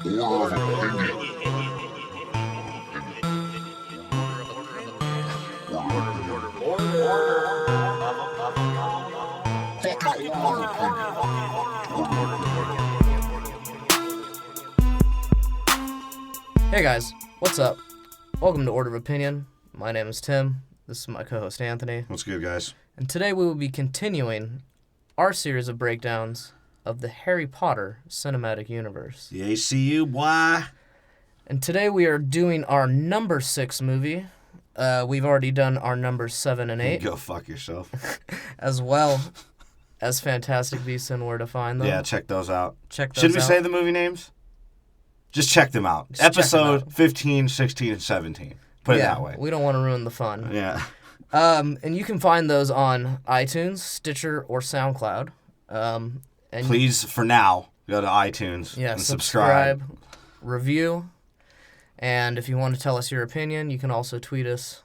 Order of opinion. Hey guys, what's up? Welcome to Order of Opinion. My name is Tim. This is my co-host Anthony. What's good, guys? And today we will be continuing our series of breakdowns of the Harry Potter cinematic universe. The ACU, boy. And today we are doing our number 6 movie. We've already done our numbers 7 and 8. Go fuck yourself. As well as Fantastic Beasts and Where to Find Them. Yeah, check those out. Check those Should we out. say the movie names? Just check them out. Just check them Episode out. 15, 16, and 17. Put it that way. We don't want to ruin the fun. Yeah. And you can find those on iTunes, Stitcher, or SoundCloud. And Please, for now, go to iTunes and subscribe. Review, and if you want to tell us your opinion, you can also tweet us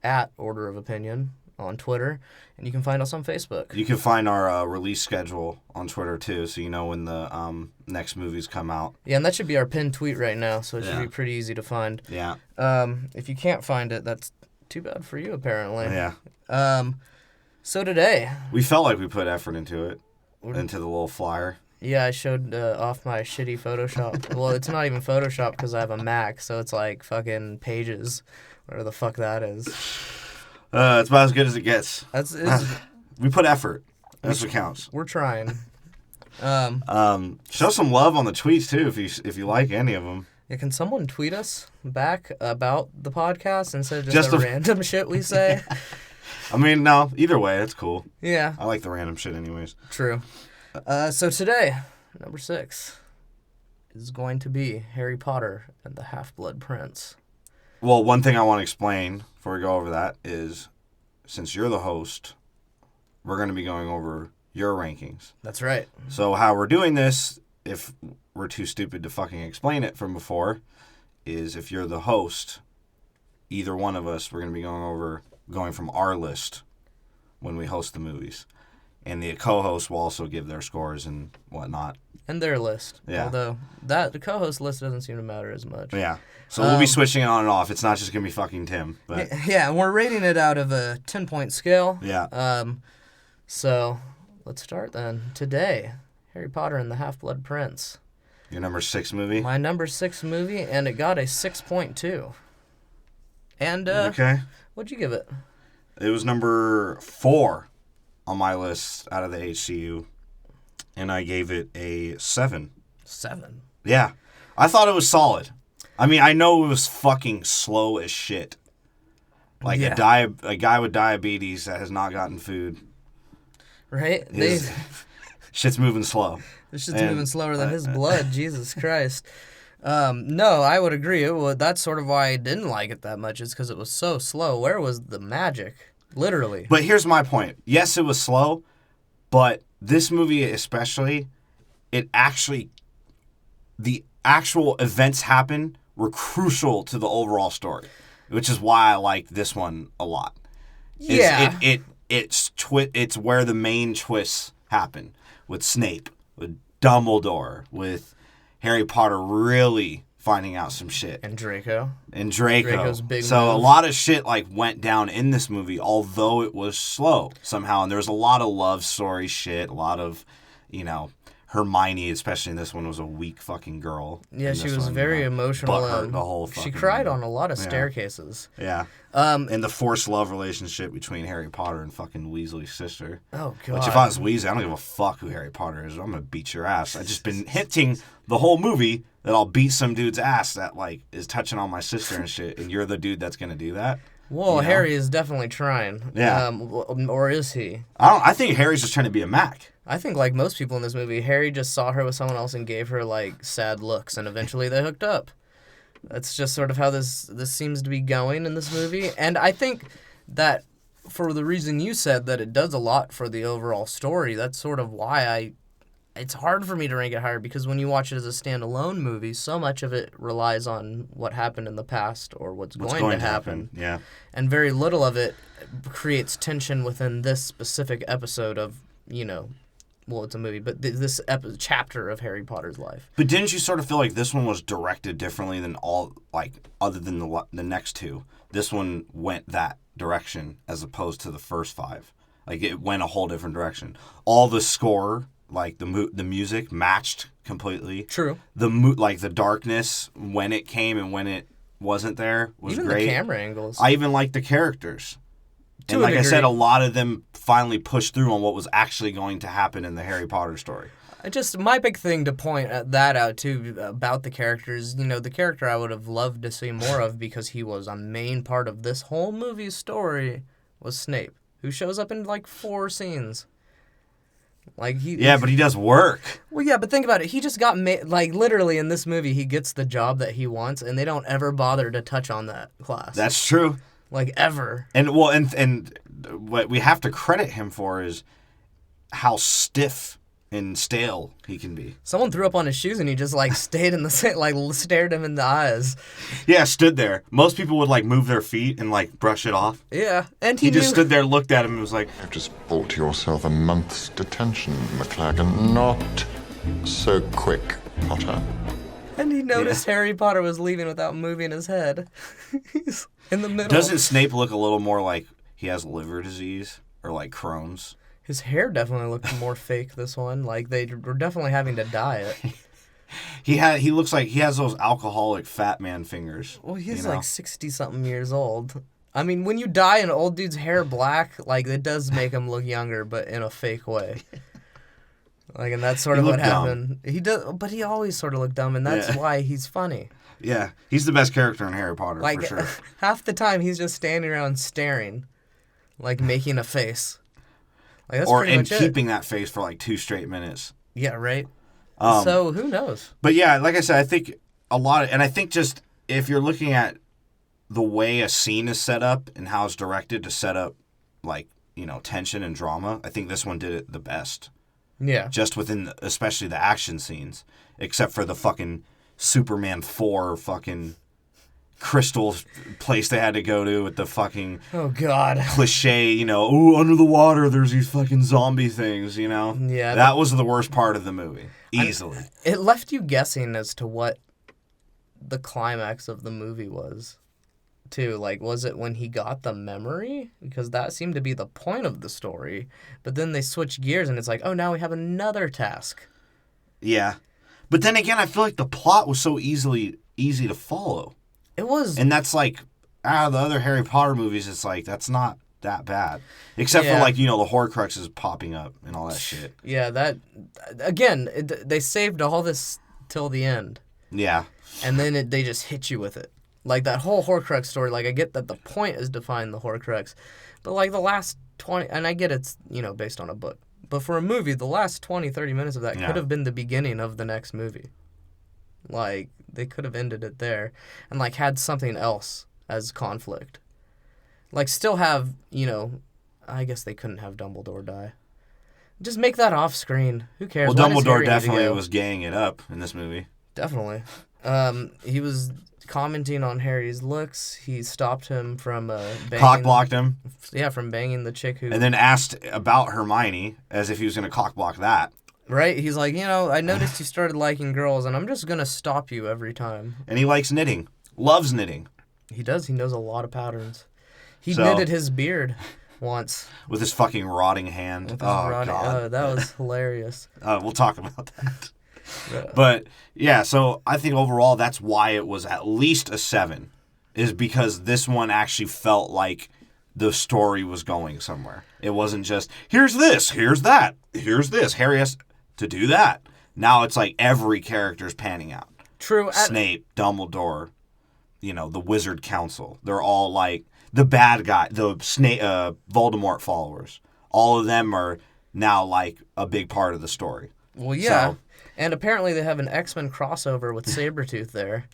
at Order of Opinion on Twitter, and you can find us on Facebook. You can find our release schedule on Twitter, too, so you know when the next movies come out. Yeah, and that should be our pinned tweet right now, so it should Yeah. be pretty easy to find. Yeah. If you can't find it, that's too bad for you, apparently. Yeah. So today, We felt like we put effort into it, into the little flyer. yeah, I showed off my shitty Photoshop. Well, it's not even Photoshop because I have a Mac, so it's like fucking Pages, whatever the fuck that is. It's about as good as it gets. It's, We put effort. That's what counts. we're trying. Show some love on the tweets, too, if you like any of them. Yeah, can someone tweet us back about the podcast instead of just Just the a- random shit we say? I mean, no, either way, it's cool. Yeah, I like the random shit anyways. true. So today, number 6 is going to be Harry Potter and the Half-Blood Prince. Well, one thing I want to explain before we go over that is, since you're the host, we're going to be going over your rankings. That's right. So how we're doing this, if we're too stupid to fucking explain it from before, is if you're the host, either one of us, we're going to be going from our list when we host the movies. And the co-host will also give their scores and whatnot. And their list. Yeah. Although, the co-host list doesn't seem to matter as much. Yeah. So we'll be switching it on and off. It's not just going to be fucking Tim. But Yeah, and we're rating it out of a 10-point scale. yeah. So, let's start then. Today, Harry Potter and the Half-Blood Prince. Your number 6 movie? My number 6 movie, and it got a 6.2. And, Okay. what'd you give it? It was number 4 on my list out of the HCU, and I gave it a 7. 7. Yeah. I thought it was solid. I mean, I know it was fucking slow as shit. Like Yeah. a guy with diabetes that has not gotten food. Right? Shit's moving slow. This shit's and- moving slower than his blood. Jesus Christ. No, I would agree. That's sort of why I didn't like it that much, is because it was so slow. Where was the magic? Literally. But here's my point. Yes, it was slow, but this movie especially, the actual events happen were crucial to the overall story, which is why I like this one a lot. Yeah. It's where the main twists happen with Snape, with Dumbledore, with Harry Potter really finding out some shit. And Draco. And Draco. Draco's big So a move. lot of shit went down in this movie, although it was slow somehow. And there was a lot of love story shit, a lot of, Hermione, especially in this one, was a weak fucking girl. Yeah, in she this was one, very emotional. butthurt the whole She fucking cried movie. on a lot of staircases. Yeah. And the forced love relationship between Harry Potter and fucking Weasley's sister. Oh, God. Which if I was Weasley, I don't give a fuck who Harry Potter is. I'm going to beat your ass. I've just been hinting the whole movie that I'll beat some dude's ass that, is touching on my sister and shit, and you're the dude that's going to do that? Well, You know? Harry is definitely trying. Yeah. Or is he? I think Harry's just trying to be a Mac. I think, like most people in this movie, Harry just saw her with someone else and gave her, sad looks, and eventually they hooked up. That's just sort of how this seems to be going in this movie. And I think that for the reason you said, that it does a lot for the overall story, that's sort of why it's hard for me to rank it higher, because when you watch it as a standalone movie, so much of it relies on what happened in the past or what's going to happen. Yeah. And very little of it creates tension within this specific episode of, well, it's a movie, but this chapter of Harry Potter's life. But didn't you sort of feel like this one was directed differently than all, like, other than the next two? This one went that direction as opposed to the first 5. Like, it went a whole different direction. All the score, like, the music matched completely. True. Like, the darkness, when it came and when it wasn't there, was even great. The camera angles. I even liked the characters. To And a like I degree. said, a lot of them finally pushed through on what was actually going to happen in the Harry Potter story. My big thing to point that out too about the characters, the character I would have loved to see more of because he was a main part of this whole movie's story was Snape, who shows up in like 4 scenes. Like Yeah, but he does work. Well, yeah, but think about it. He just got like literally in this movie, he gets the job that he wants, and they don't ever bother to touch on that class. That's true. Like ever. And what we have to credit him for is how stiff and stale he can be. Someone threw up on his shoes and he just like stayed in the same, like stared him in the eyes. Yeah, stood there. Most people would like move their feet and like brush it off. Yeah, and He just stood there, looked at him, and was like, You've just bought yourself a month's detention, McLaggen. Not so quick, Potter. And he noticed Harry Potter was leaving without moving his head. He's in the middle. Doesn't Snape look a little more like he has liver disease or like Crohn's? His hair definitely looked more fake this one. Like they were definitely having to dye it. He looks like he has those alcoholic fat man fingers. Well, he's you know? like 60-something years old. I mean, when you dye an old dude's hair black, like it does make him look younger, but in a fake way. Like, and that's sort of He what looked dumb. happened. He does, but he always sort of looked dumb, and that's why he's funny. Yeah, he's the best character in Harry Potter Like for sure. half the time, he's just standing around staring, like making a face. Like that's pretty And much it. keeping that face for like 2 straight minutes. Yeah, right. Um, So who knows? But yeah, like I said, I think and I think just if you're looking at the way a scene is set up and how it's directed to set up like, tension and drama, I think this one did it the best. Yeah. Just within, especially the action scenes, except for the fucking Superman 4 fucking crystal place they had to go to with the fucking Oh God. cliche, under the water there's these fucking zombie things, Yeah. That was the worst part of the movie, easily. It left you guessing as to what the climax of the movie was, too. Like, was it when he got the memory? Because that seemed to be the point of the story. But then they switch gears and it's like, oh, now we have another task. Yeah. But then again, I feel like the plot was so easy to follow. It was. And that's like, out of the other Harry Potter movies, it's like, that's not that bad. Except for Yeah. like, the Horcruxes popping up and all that shit. Yeah, that. Again, they saved all this till the end. Yeah. And then they just hit you with it. Like, that whole Horcrux story, like, I get that the point is to find the Horcrux. But, like, the last 20... And I get it's, based on a book. But for a movie, the last 20, 30 minutes of that could have been the beginning of the next movie. Like, they could have ended it there. And, like, had something else as conflict. Like, still have, I guess they couldn't have Dumbledore die. Just make that off screen. Who cares? Well, Why does Dumbledore Harry need to definitely go? was gaying it up in this movie. Definitely. He was commenting on Harry's looks. He stopped him from banging... Cock-blocked him. Yeah, from banging the chick who... And then asked about Hermione, as if he was going to cock-block that. Right? He's like, I noticed you started liking girls, and I'm just going to stop you every time. And he likes knitting. Loves knitting. He does. He knows a lot of patterns. He So- knitted his beard once. With his fucking rotting hand. With his Oh, rotting- God. that was hilarious. We'll talk about that. But, yeah, so I think overall that's why it was at least a 7. Is because this one actually felt like the story was going somewhere. It wasn't just, here's this, here's that, here's this. Harry has to do that. Now it's like every character's panning out. True. Snape, Dumbledore, the Wizard Council. They're all like the bad guy, the Voldemort followers. All of them are now like a big part of the story. Well, yeah. So- And apparently they have an X-Men crossover with Sabretooth there.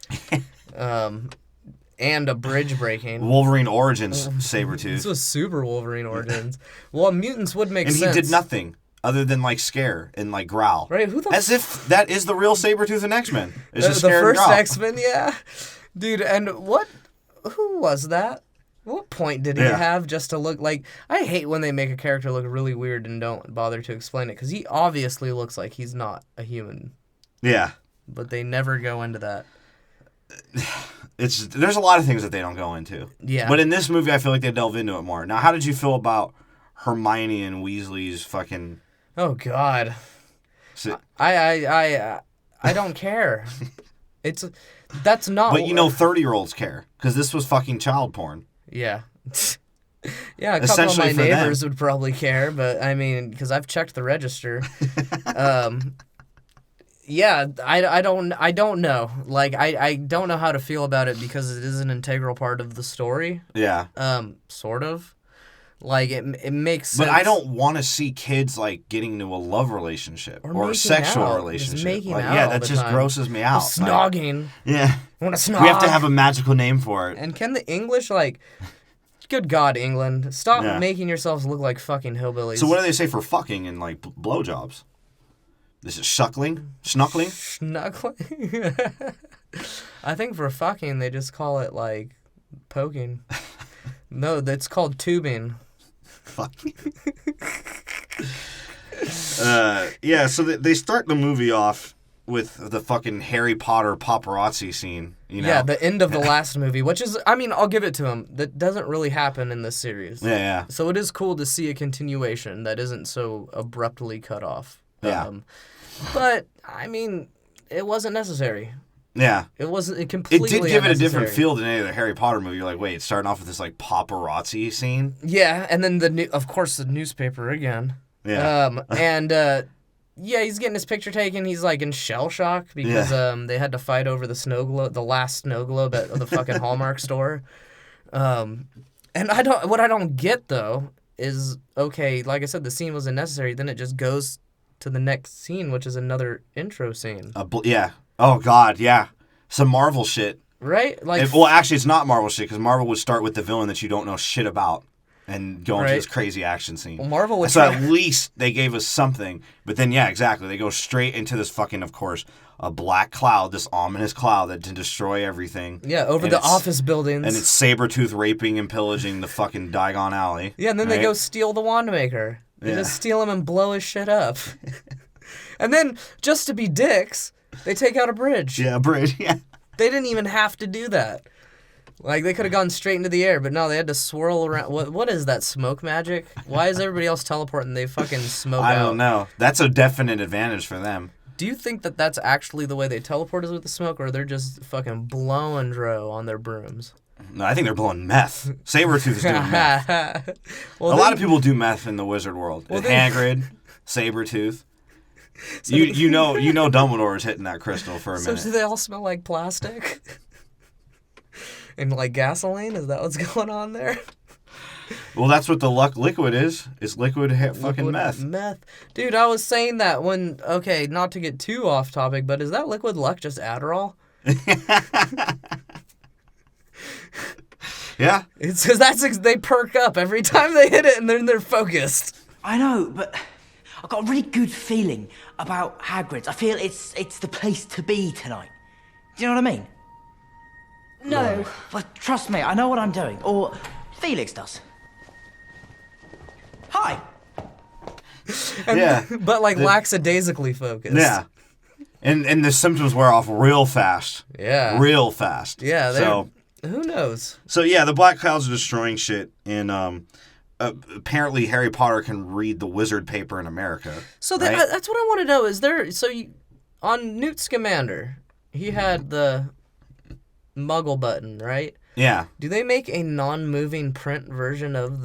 And a bridge breaking. Wolverine Origins This Sabretooth. was super Wolverine Origins. Well, mutants would make And sense. he did nothing other than like scare and like growl. Right? Who the As if that is the real Sabretooth in X-Men. It's the just scare and first growl. X-Men, yeah. Dude, and who was that? What point did he Yeah. have just to look like... I hate when they make a character look really weird and don't bother to explain it, because he obviously looks like he's not a human. Yeah. But they never go into that. There's a lot of things that they don't go into. Yeah. But in this movie, I feel like they delve into it more. Now, how did you feel about Hermione and Weasley's fucking... Oh, God. si- I don't care. That's not... But 30-year-olds care. Because this was fucking child porn. Yeah. Yeah, a couple of Essentially my for them. neighbors would probably care, but I mean, because I've checked the register. Yeah, I don't know. Like, I don't know how to feel about it because it is an integral part of the story. Yeah. Sort of. Like, it makes sense. But I don't want to see kids, like, getting into a love relationship or a making sexual out. relationship. Just making Like, out yeah, all that the just time. grosses me out. Snogging. Yeah. I want to snog. We have to have a magical name for it. And can the English, like... Good God, England. Stop Yeah. making yourselves look like fucking hillbillies. So what do they say for fucking and, like, blowjobs? This is shuckling? Snuckling? Snuggling? I think for fucking, they just call it, like, poking. No, that's called tubing. Fuck. Yeah, so they start the movie off with the fucking Harry Potter paparazzi scene, you know? Yeah, the end of the last movie, which is, I mean, I'll give it to him. That doesn't really happen in this series. Yeah. So it is cool to see a continuation that isn't so abruptly cut off. Yeah. But, I mean, it wasn't necessary. Yeah. It wasn't It completely did give it a different unnecessary. feel than any other Harry Potter movie. You're like, wait, it's starting off with this, like, paparazzi scene? Yeah, and then of course the newspaper again. Yeah. Yeah, he's getting his picture taken. He's like in shell shock because they had to fight over the snow globe, the last snow globe at the fucking Hallmark store. And what I don't get though is, okay, like I said, the scene wasn't necessary. Then it just goes to the next scene, which is another intro scene, Yeah. Oh, God, yeah. Some Marvel shit. right? Like, Well, actually, it's not Marvel shit, because Marvel would start with the villain that you don't know shit about and go into Right. this crazy action scene. Well, Marvel would So try- at least they gave us something. But then, yeah, exactly. They go straight into this fucking, of course, a black cloud, this ominous cloud that to destroy everything. yeah, over And the it's- office buildings. And it's Sabretooth raping and pillaging the fucking Diagon Alley. Yeah, and then they right? go steal the wand maker. They Yeah. just steal him and blow his shit up. And then, just to be dicks, they take out a bridge. Yeah, bridge, yeah. They didn't even have to do that. Like, they could have gone straight into the air, but no, they had to swirl around. What is that, smoke magic? Why is everybody else teleporting? They fucking smoke I out. don't know. That's a definite advantage for them. Do you think that that's actually the way they teleport is with the smoke, or they're just fucking blowing dro on their brooms? No, I think they're blowing meth. Sabretooth is doing meth. Well, A lot of people do meth in the wizard world. Well, Hagrid, Sabretooth. You know Dumbledore is hitting that crystal for a So minute. do they all smell like plastic? And like gasoline? Is that what's going on there? Well, that's what the luck liquid is. It's liquid fucking Liquid meth. Meth. Dude, I was saying that when, okay, not to get too off topic, but is that liquid luck just Adderall? Yeah. It's because they perk up every time they hit it and then they're focused. I know, but I've got a really good feeling about Hagrid's. I feel it's the place to be tonight. Do you know what I mean? No. Well, trust me, I know what I'm doing. Or Felix does. Hi. Yeah. But like lackadaisically focused. Yeah. And the symptoms wear off real fast. Yeah. Real fast. Yeah, So who knows? yeah, the Black Clouds are destroying shit, and apparently Harry Potter can read the wizard paper in America. So right? that's what I want to know. Is there, on Newt Scamander, he had the Muggle button, right? Yeah. Do they make a non-moving print version of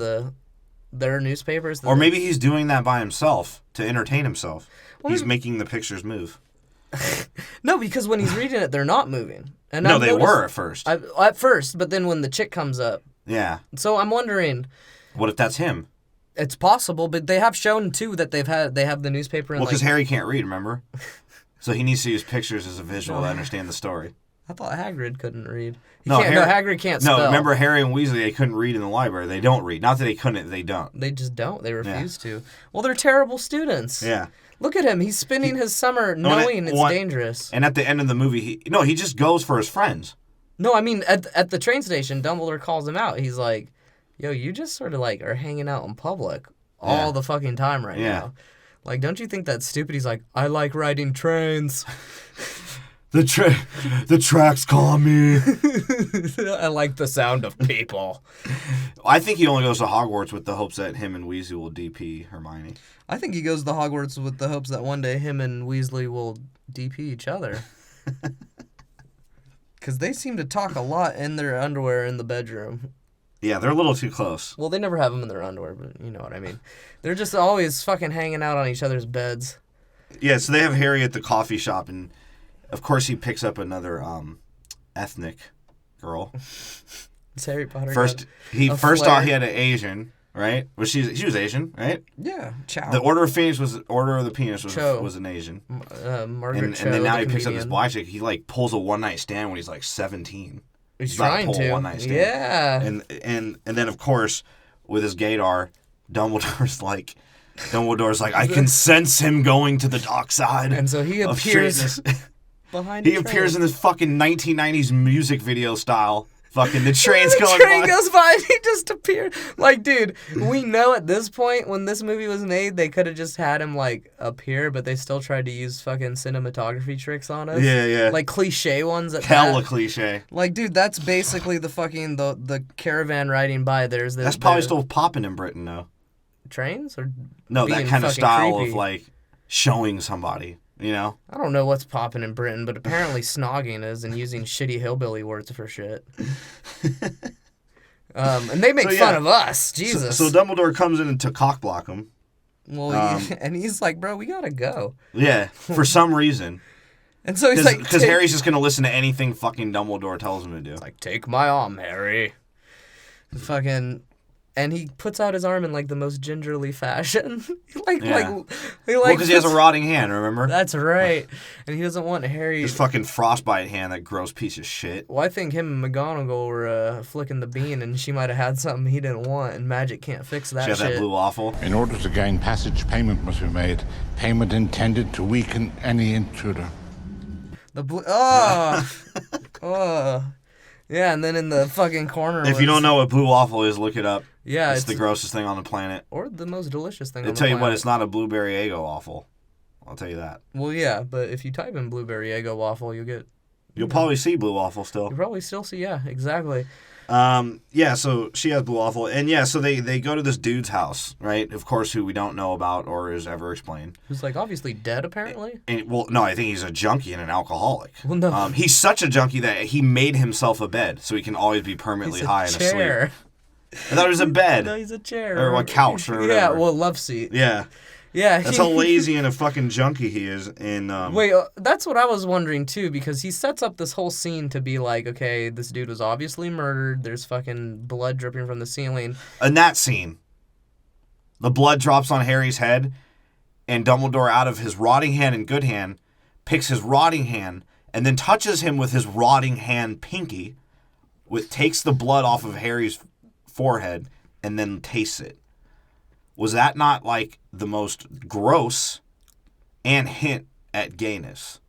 their newspapers? Or maybe he's doing that by himself to entertain himself. Well, He's making the pictures move. No, because when he's reading it, they're not moving. And No, I've they noticed- were at first. At first, but then when the chick comes up. Yeah. So I'm wondering, What if that's him? it's possible, but they have shown too that they have the newspaper in Well, because like... Harry can't read, remember? So he needs to use pictures as a visual to understand the story. I thought Hagrid couldn't read. No, Hagrid can't spell. No, remember Harry and Weasley, they couldn't read in the library. They don't read. Not that they couldn't, they don't. They just don't. They refuse to. Well, they're terrible students. Yeah. Look at him. He's spending his summer knowing it's dangerous. And at the end of the movie, he just goes for his friends. No, I mean, at the train station, Dumbledore calls him out. He's like, yo, you just sort of like are hanging out in public all Yeah. the fucking time right Yeah. now. Like, don't you think that's stupid? He's like, I like riding trains. The tracks call me. I like the sound of people. I think he only goes to Hogwarts with the hopes that him and Weasley will DP Hermione. I think he goes to Hogwarts with the hopes that one day him and Weasley will DP each other. Because they seem to talk a lot in their underwear in the bedroom. Yeah, they're a little too close. Well, they never have them in their underwear, but you know what I mean. They're just always fucking hanging out on each other's beds. Yeah, so they have Harry at the coffee shop, and of course he picks up another ethnic girl. It's Harry Potter. First a off flare. he had an Asian, right? Well, she was Asian, right? Yeah, Chow. The Order of Phoenix Order of the Penis Cho. was an Asian. Margaret And Cho, then now the he picks up this comedian. black chick. He like pulls a one night stand when he's like 17. He's about to trying pull a to. one-night stand. Yeah. And then of course with his gaydar, Dumbledore's like I can sense him going to the dark side. And so he of appears straightness. behind. He the appears train. in this fucking 1990s music video style. Fucking the train's The going train by. goes by and he just appeared. Like, dude, we know at this point when this movie was made, they could have just had him like appear, but they still tried to use fucking cinematography tricks on us. Yeah. Like cliche ones at Hella that. cliche. Like, dude, that's basically the fucking the caravan riding by. There's the That's probably the still popping in Britain though. trains or No, that being kind of fucking style creepy. of like showing somebody, you know? I don't know what's popping in Britain, but apparently snogging is and using shitty hillbilly words for shit. And they make So, fun yeah. of us. Jesus. So Dumbledore comes in to cockblock him. Well, and he's like, bro, we gotta go. Yeah, for some reason. And so he's like, Because "Take-" Harry's just going to listen to anything fucking Dumbledore tells him to do. like, take my arm, Harry. Fucking, and he puts out his arm in like the most gingerly fashion. Yeah. Well, Because he has a rotting hand, remember? That's right. And he doesn't want Harry. His fucking frostbite hand, that gross piece of shit. Well, I think him and McGonagall were flicking the bean, and she might have had something he didn't want, and magic can't fix that She had shit. that blue waffle. In order to gain passage, payment must be made. Payment intended to weaken any intruder. The blue. Oh, yeah. And then in the fucking corner. If you don't know what blue waffle is, look it up. Yeah, It's the grossest thing on the planet. or the most delicious thing. I'll on the tell you what, planet. it's not a blueberry Eggo waffle. I'll tell you that. Well, yeah, but if you type in blueberry Eggo waffle, You'll probably see blue waffle still. you probably still see. Yeah, exactly. Yeah, so she has blue waffle. And yeah, so they go to this dude's house, right? Of course, who we don't know about or is ever explained. Who's like obviously dead apparently. And, well, no, I think he's a junkie and an alcoholic. Well, no. He's such a junkie that he made himself a bed so he can always be permanently He's a high and chair. asleep. I thought it was a bed. No, he's a chair. Or a couch or Yeah, whatever. well, love seat. Yeah. Yeah. That's how lazy and a fucking junkie he is. And Wait, that's what I was wondering too, because he sets up this whole scene to be like, okay, this dude was obviously murdered. There's fucking blood dripping from the ceiling. in that scene, the blood drops on Harry's head, and Dumbledore, out of his rotting hand and good hand, picks his rotting hand and then touches him with his rotting hand pinky, takes the blood off of Harry's forehead, and then tastes it. Was that not like the most gross and hint at gayness?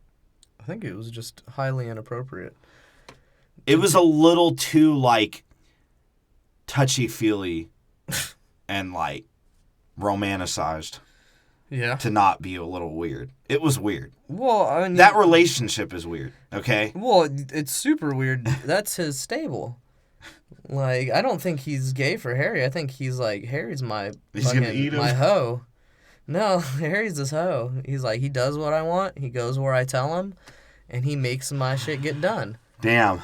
I think it was just highly inappropriate. It was a little too like touchy-feely and like romanticized Yeah. to not be a little weird. It was weird. Well, I mean, That relationship is weird, okay? well, it's super weird. That's his stable. Like, I don't think he's gay for Harry. I think he's like, Harry's my He's gonna fucking eat him? my hoe. No, Harry's this hoe. He's like, he does what I want. He goes where I tell him, and he makes my shit get done. Damn.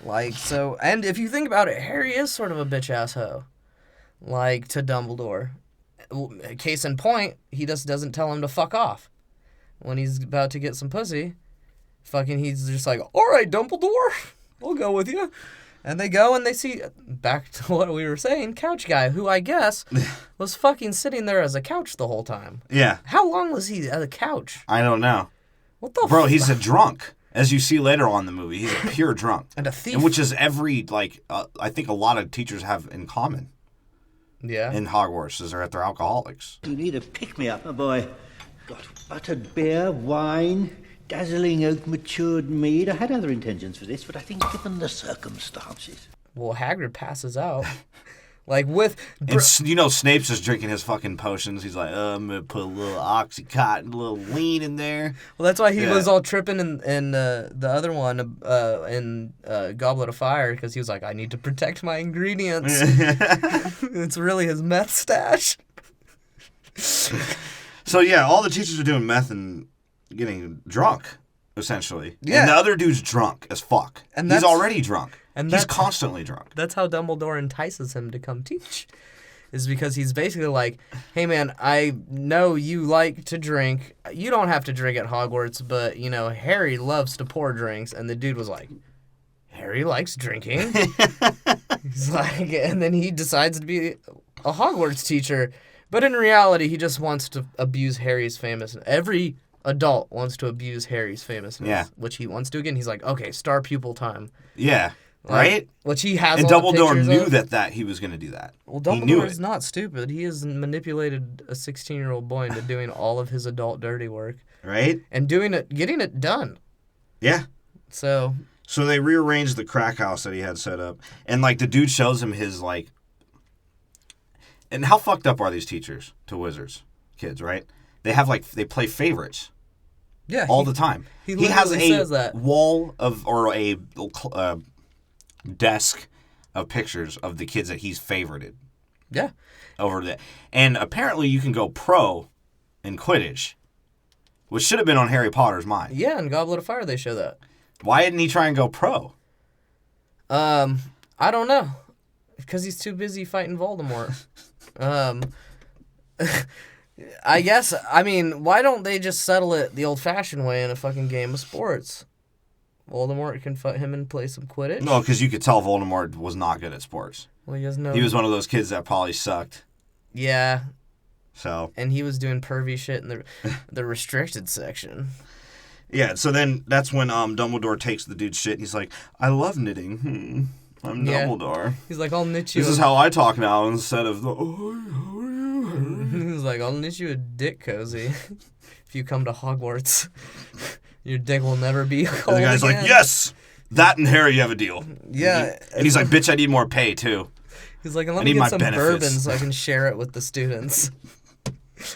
Like, so, and if you think about it, Harry is sort of a bitch ass hoe. Like, to Dumbledore. Case in point, he just doesn't tell him to fuck off. When he's about to get some pussy, fucking he's just like, alright, Dumbledore, I'll go with you. And they go and they see, back to what we were saying, couch guy, who I guess was fucking sitting there as a couch the whole time. Yeah, How long was he at a couch? I don't know. What the Bro, he's a drunk. As you see later on in the movie, he's a pure drunk. And a thief. And which is every, like, I think a lot of teachers have in common Yeah. in Hogwarts, is they're at their alcoholics. You need a pick-me-up, my boy. Got buttered beer, wine, dazzling oak matured mead. I had other intentions for this, but I think given the circumstances. Well, Hagrid passes out. Like with And Snape's just drinking his fucking potions. He's like, I'm gonna put a little Oxycontin, a little lean in there. well, that's why he Yeah. was all tripping in the other one in Goblet of Fire because he was like, I need to protect my ingredients. It's really his meth stash. So yeah, all the teachers are doing meth and getting drunk, essentially. Yeah. And the other dude's drunk as fuck. And he's that's- already drunk. and he's that's- constantly drunk. That's how Dumbledore entices him to come teach. Is because he's basically like, hey man, I know you like to drink. You don't have to drink at Hogwarts, but Harry loves to pour drinks. And the dude was like, Harry likes drinking. He's like, and then he decides to be a Hogwarts teacher. But in reality, he just wants to abuse Harry's famousness. Every adult wants to abuse Harry's famousness. Yeah. Which he wants to again. He's like, okay, star pupil time. Yeah. Like, Right? Which he has And all the Dumbledore pictures knew of. that he was going to do that. Well, he knew Dumbledore is it. not stupid. He has manipulated a 16-year-old boy into doing all of his adult dirty work Right? and getting it done. Yeah. So, So they rearranged the crack house that he had set up. And, like, the dude shows him his, like... And how fucked up are these teachers to wizards? Kids, right? They have, like... They play favorites yeah, all the time. he has literally a says that. wall of... Or a desk of pictures of the kids that he's favorited Yeah. over there. And apparently you can go pro in Quidditch, which should have been on Harry Potter's mind. Yeah, in Goblet of Fire they show that. Why didn't he try and go pro? I don't know. Because he's too busy fighting Voldemort. I guess, I mean, why don't they just settle it the old-fashioned way in a fucking game of sports? Voldemort can fight him and play some Quidditch. No, because you could tell Voldemort was not good at sports. Well, he has no... He was one of those kids that probably sucked. Yeah, So, and he was doing pervy shit in the restricted section. yeah, so then that's when Dumbledore takes the dude's shit and he's like, I love knitting. I'm Yeah. Dumbledore. He's like, I'll knit you. This is how I talk now instead of the... He's like, I'll knit you a dick cozy if you come to Hogwarts. Your dick will never be cold And the guy's again. like, yes! That and Harry, you have a deal. Yeah. And he's like, bitch, I need more pay, too. He's like, and I let me need my get some benefits. bourbon so I can share it with the students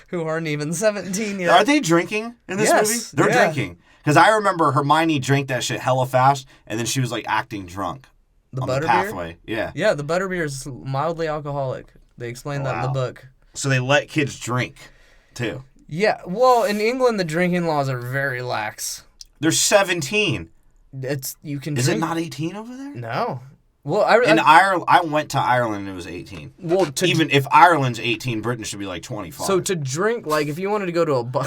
who aren't even 17 yet. Are they drinking in this Yes, movie? They're yeah. drinking. Because I remember Hermione drank that shit hella fast, and then she was, like, acting drunk The on the butterbeer? pathway. Yeah. Yeah, the butterbeer is mildly alcoholic. They explain that in the Wow. book. So they let kids drink, too. Yeah, well, in England, the drinking laws are very lax. They're 17. You can Is drink... it not 18 over there? No. Well, In Ireland, I went to Ireland and it was 18. well, to Even if Ireland's 18, Britain should be like 25. So to drink, like, if you wanted to go to a bar,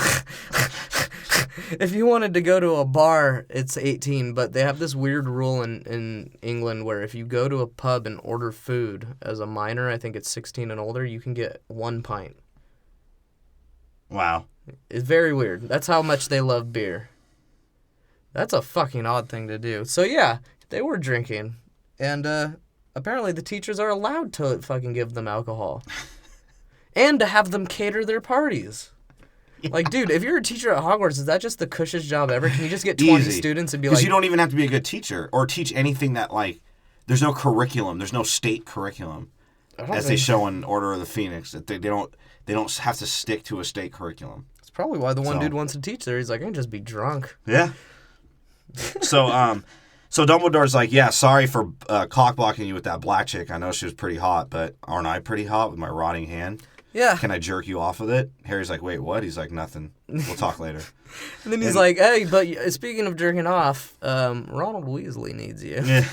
if you wanted to go to a bar, it's 18. But they have this weird rule in England where if you go to a pub and order food as a minor, I think it's 16 and older, you can get 1 pint. Wow. It's very weird. That's how much they love beer. That's a fucking odd thing to do. So yeah, they were drinking, and apparently the teachers are allowed to fucking give them alcohol, and to have them cater their parties. Yeah. Like, dude, if you're a teacher at Hogwarts, is that just the cushest job ever? Can you just get 20 Easy. students and be Because like... you don't even have to be a good teacher or teach anything that, like, there's no curriculum. There's no state curriculum, as they show in Order of the Phoenix. That they don't have to stick to a state curriculum. It's probably why the one So- dude wants to teach there. He's like, I can just be drunk. Yeah. So Dumbledore's like, yeah, sorry for cock blocking you with that black chick. I know she was pretty hot, but aren't I pretty hot with my rotting hand? Yeah. Can I jerk you off with it? Harry's like, wait, what? He's like, nothing. We'll talk later. And then he's like, hey, but speaking of jerking off, Ronald Weasley needs you. Yeah.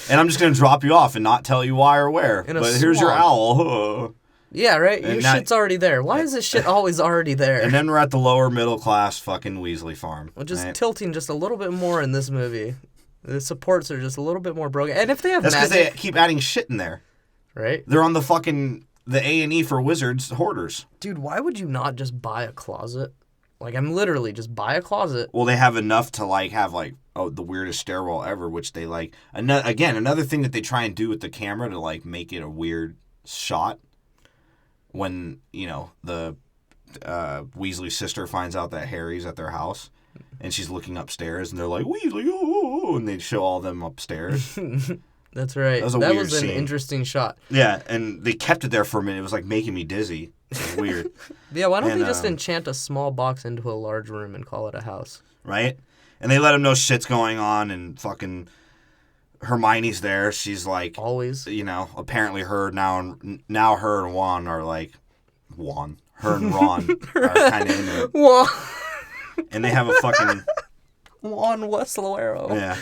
And I'm just going to drop you off and not tell you why or where. In a But here's your swamp. owl. Yeah, right? Your And now- shit's already there. Why is this shit always already there? And then we're at the lower middle class fucking Weasley farm. Which is right? tilting just a little bit more in this movie. The supports are just a little bit more broken. And if they have That's because they magic... keep adding shit in there. Right? They're on the fucking... the A&E for wizards hoarders. Dude, why would you not just buy a closet? Like, I'm literally just buy a closet. Well, they have enough to, like, have, like, the weirdest stairwell ever, which they, like... Another thing that they try and do with the camera to, like, make it a weird shot when, you know, the Weasley sister finds out that Harry's at their house. and she's looking upstairs, and they're like, Weasley, oh, and they show all them upstairs. That's right. That was a that weird was an scene. interesting shot. Yeah, and they kept it there for a minute. It was like making me dizzy. It was weird, Yeah, why don't And, they just enchant a small box into a large room and call it a house? right? And they let him know shit's going on, and fucking Hermione's there. She's like, Always. you know, apparently her now her and Ron are like, her and Ron are kind of into it, Juan and they have a fucking Weslowero. yeah.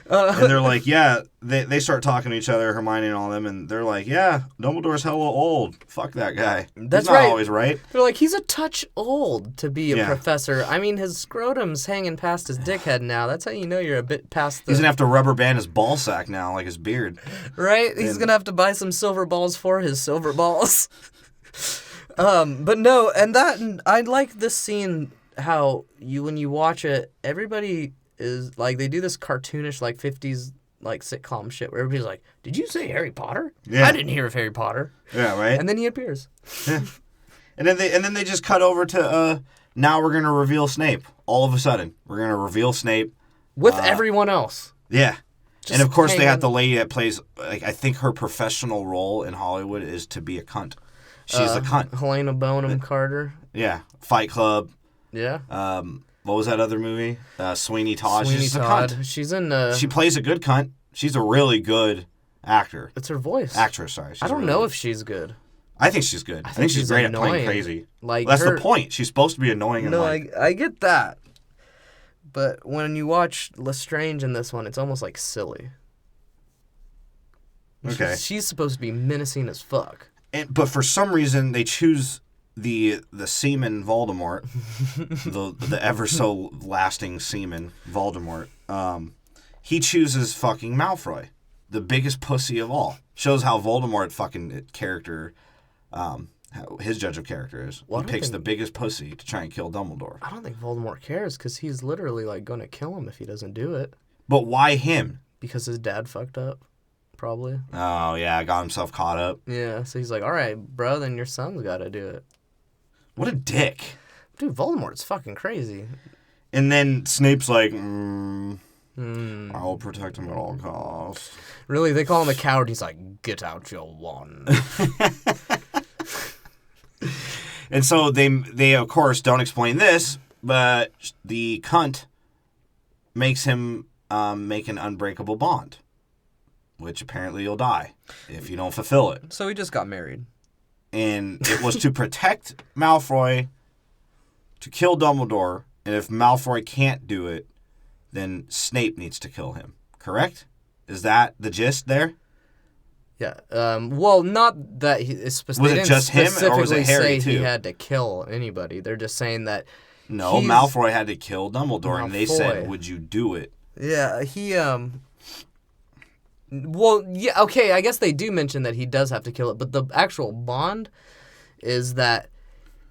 And they're like, yeah, they start talking to each other, Hermione and all them, and they're like, yeah, Dumbledore's hella old. Fuck that guy. That's He's not right. always right. They're like, he's a touch old to be a Yeah. professor. I mean, his scrotum's hanging past his dickhead now. That's how you know you're a bit past the... He's gonna have to rubber band his ball sack now, like his beard. Right? He's gonna have to buy some silver balls for his silver balls. But no, and I like this scene, how when you watch it, everybody is like, they do this cartoonish, like 50s, like sitcom shit where everybody's like, did you say Harry Potter? Yeah. I didn't hear of Harry Potter. Yeah, right. And then he appears. And then they just cut over to now we're gonna reveal Snape. All of a sudden, we're gonna reveal Snape. With everyone else. Yeah. Just And of course, they hanging- got the lady that plays. Like, I think her professional role in Hollywood is to be a cunt. She's a cunt. Helena Bonham Carter. Yeah. Fight Club. Yeah. What was that other movie? Sweeney Todd. Sweeney She's just Todd. a cunt. She's in. She plays a good cunt. She's a really good actor. It's her voice. Actress, sorry. I don't know if she's good. I think she's good. I think she's great at playing annoying. crazy. Like, That's her- the point. She's supposed to be annoying and No, like. I get that. But when you watch Lestrange in this one, it's almost like silly. Okay. She's supposed to be menacing as fuck. But for some reason, they choose the seaman Voldemort, the ever so lasting seaman Voldemort. He chooses fucking Malfoy, the biggest pussy of all. Shows how Voldemort fucking character, how his judge of character is. Well, I He don't picks think- the biggest pussy to try and kill Dumbledore. I don't think Voldemort cares because he's literally like going to kill him if he doesn't do it. But why him? Because his dad fucked up, probably. Oh yeah, got himself caught up. Yeah, so he's like, all right, bro, then your son's got to do it. What a dick. Dude, Voldemort's fucking crazy. And then Snape's like, I'll protect him at all costs. Really, they call him a coward. He's like, get out your wand. And so they of course don't explain this, but the cunt makes him make an unbreakable bond, which apparently you'll die if you don't fulfill it. So he just got married. And it was to protect Malfoy, to kill Dumbledore, and if Malfoy can't do it, then Snape needs to kill him. Correct? Is that the gist there? Yeah. Well, not that he. It's Was it just him, or was it Harry, say he too? had to kill anybody. They're just saying that. No, he's- Malfoy had to kill Dumbledore, and they said, Malfoy. would you do it? Yeah, he. Well, yeah. Okay, I guess they do mention that he does have to kill it, but the actual bond is that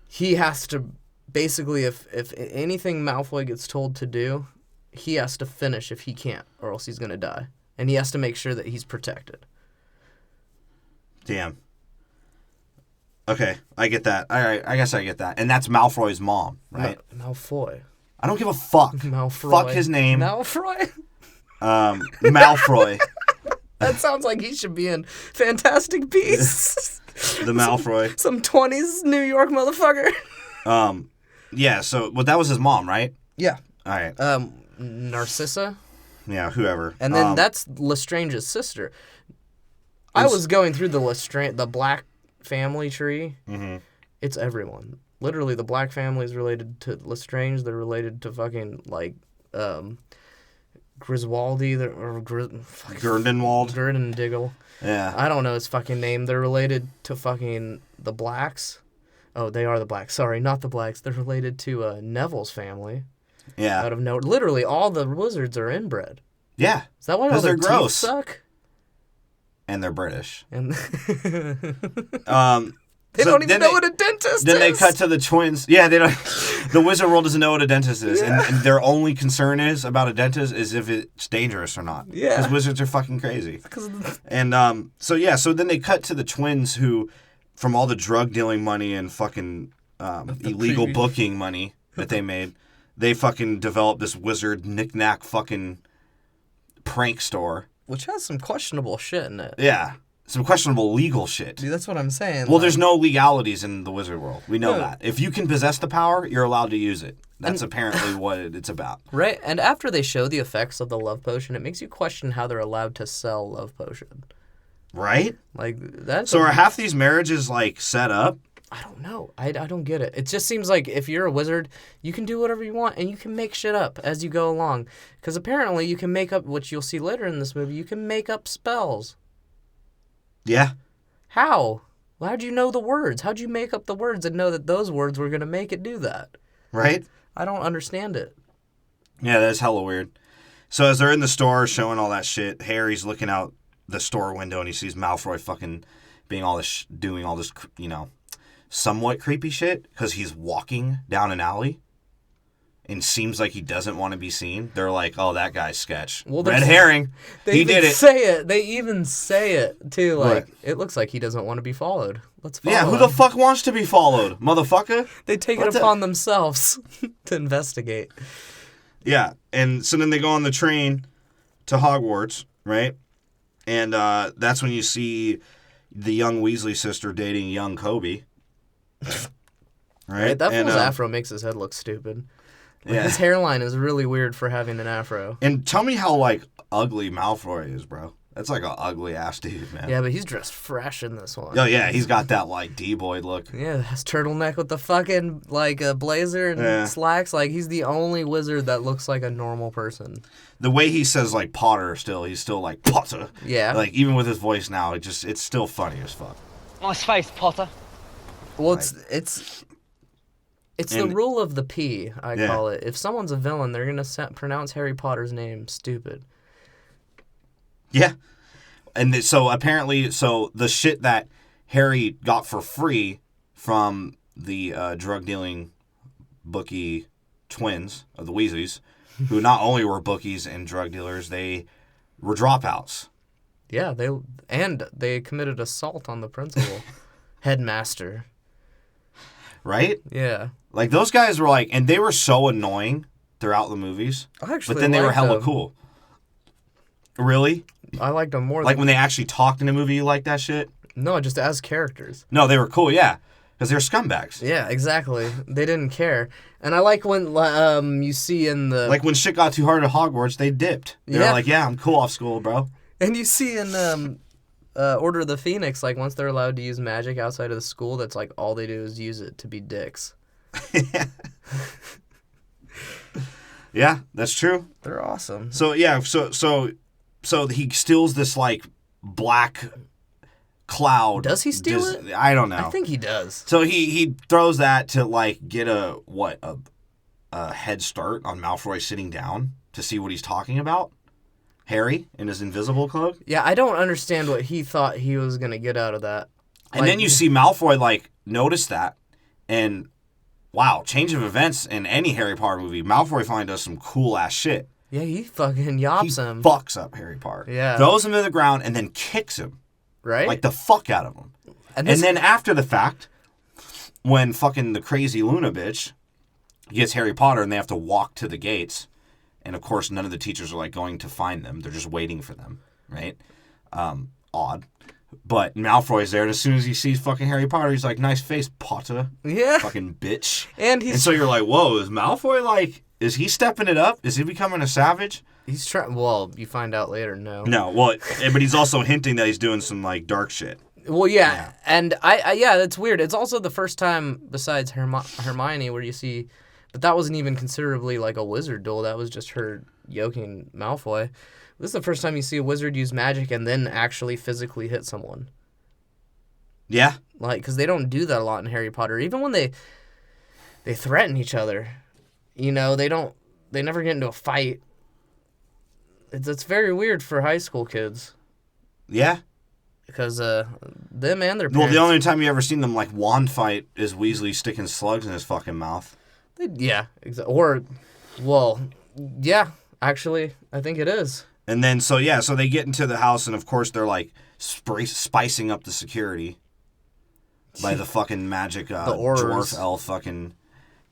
he has to basically, if anything Malfoy gets told to do, he has to finish if he can't, or else he's gonna die, and he has to make sure that he's protected. Damn. Okay, I get that. All right, I guess I get that. And that's Malfoy's mom, right? Malfoy. I don't give a fuck. Malfoy. Fuck his name. Malfoy. Malfoy. That sounds like he should be in Fantastic Beasts. The Malfoy. Some 20s New York motherfucker. Yeah, so well, that was his mom, right? Yeah. All right. Narcissa. Yeah, whoever. And then that's Lestrange's sister. I was going through the Black family tree. Mm-hmm. It's everyone. Literally, the Black family is related to Lestrange. They're related to fucking, like, Griswoldy, or Grindelwald. Grindiggle. Yeah. I don't know his fucking name. They're related to fucking the Blacks. Oh, they are the Blacks. Sorry, not the Blacks. They're related to Neville's family. Yeah. Out of nowhere. Literally, all the wizards are inbred. Yeah. Is that why all 'Cause their they're teeth gross. suck? And they're British. And They don't even know what a dentist is. Then they cut to the twins. Yeah, they don't. The wizard world doesn't know what a dentist is, and their only concern is about a dentist is if it's dangerous or not. Yeah. Because wizards are fucking crazy. 'Cause And so then they cut to the twins who, from all the drug dealing money and fucking illegal previous- booking money that they made, they fucking develop this wizard knick-knack fucking prank store. Which has some questionable shit in it. Yeah. Some questionable legal shit. Dude, that's what I'm saying. Well, there's no legalities in the wizard world. We know No. that. If you can possess the power, you're allowed to use it. That's apparently what it's about. Right, and after they show the effects of the love potion, it makes you question how they're allowed to sell love potion. Right? Like, that's... So are half these marriages, like, set up? I don't know. I don't get it. It just seems like if you're a wizard, you can do whatever you want, and you can make shit up as you go along. Because apparently you can make up, which you'll see later in this movie, you can make up spells. Yeah. How? Well, how'd you know the words? How'd you make up the words and know that those words were going to make it do that? Right? I don't understand it. Yeah, that's hella weird. So as they're in the store showing all that shit, Harry's looking out the store window and he sees Malfoy fucking being all this, doing all this, you know, somewhat creepy shit because he's walking down an alley and seems like he doesn't want to be seen. They're like, oh, that guy's sketch. Well, Red herring. They He even did it. say it. They even say it, too. Like, What? it looks like he doesn't want to be followed. Let's follow Yeah, who him. the fuck wants to be followed, motherfucker? They take What it the- upon themselves to investigate. Yeah, and so then they go on the train to Hogwarts, right? And that's when you see the young Weasley sister dating young Kobe. Right? That and, fool's afro makes his head look stupid. Like, Yeah. his hairline is really weird for having an afro. And tell me how, like, ugly Malfoy is, bro. That's like an ugly-ass dude, man. Yeah, but he's dressed fresh in this one. Oh, yeah, he's got that, like, D-boy look. Yeah, his turtleneck with the fucking, like, blazer and Yeah. slacks. Like, he's the only wizard that looks like a normal person. The way he says, like, Potter still, he's still like, Potter. Yeah. Like, even with his voice now, it's still funny as fuck. Nice face, Potter. Well, it's the And- rule of the P, I Yeah. call it. If someone's a villain, they're going to pronounce Harry Potter's name stupid. Yeah. And so apparently, the shit that Harry got for free from the drug dealing bookie twins of the Weasleys, who not only were bookies and drug dealers, they were dropouts. Yeah, they committed assault on the principal. Headmaster. Right? Yeah. Like, those guys were like, and they were so annoying throughout the movies. I actually But then they were liked hella them. cool. Really? I liked them more Like than... when they actually talked in a movie, you like that shit? No, just as characters. No, they were cool, yeah. Because they were scumbags. Yeah, exactly. They didn't care. And I like when you see in the... Like when shit got too hard at Hogwarts, they dipped. They were Yeah. like, yeah, I'm cool off school, bro. And you see in Order of the Phoenix, like, once they're allowed to use magic outside of the school, that's like all they do is use it to be dicks. Yeah, that's true. They're awesome. So yeah, so he steals this like black cloud. Does he steal it? I don't know. I think he does. So he throws that to like get a head start on Malfoy sitting down to see what he's talking about. Harry in his invisible cloak. Yeah, I don't understand what he thought he was going to get out of that. And then you see Malfoy like notice that, and wow, change of events in any Harry Potter movie. Malfoy finally does some cool ass shit. Yeah, he fucking He yops him. fucks up Harry Potter. Yeah. Throws him to the ground and then kicks him. Right? Like the fuck out of him. And And then after the fact, when fucking the crazy Luna bitch gets Harry Potter and they have to walk to the gates, and of course none of the teachers are like going to find them. They're just waiting for them, right? Odd. But Malfoy's there, and as soon as he sees fucking Harry Potter, he's like, nice face, Potter. Yeah. Fucking bitch. And And so you're like, whoa, is Malfoy like, is he stepping it up? Is he becoming a savage? he's trying... Well, you find out later, no. No, well, but he's also hinting that he's doing some like dark shit. Well, yeah. And yeah, that's weird. It's also the first time, besides Hermione, where you see... But that wasn't even considerably like a wizard duel. That was just her yoking Malfoy. This is the first time you see a wizard use magic and then actually physically hit someone. Yeah. Like, because they don't do that a lot in Harry Potter. Even when they threaten each other, you know, they never get into a fight. It's very weird for high school kids. Yeah. Because them and their Well, parents... the only time you ever seen them like wand fight is Weasley sticking slugs in his fucking mouth. Yeah. Or, well, yeah, actually, I think it is. And then, so they get into the house, and of course they're like spicing up the security by the fucking magic Aurors. dwarf elf fucking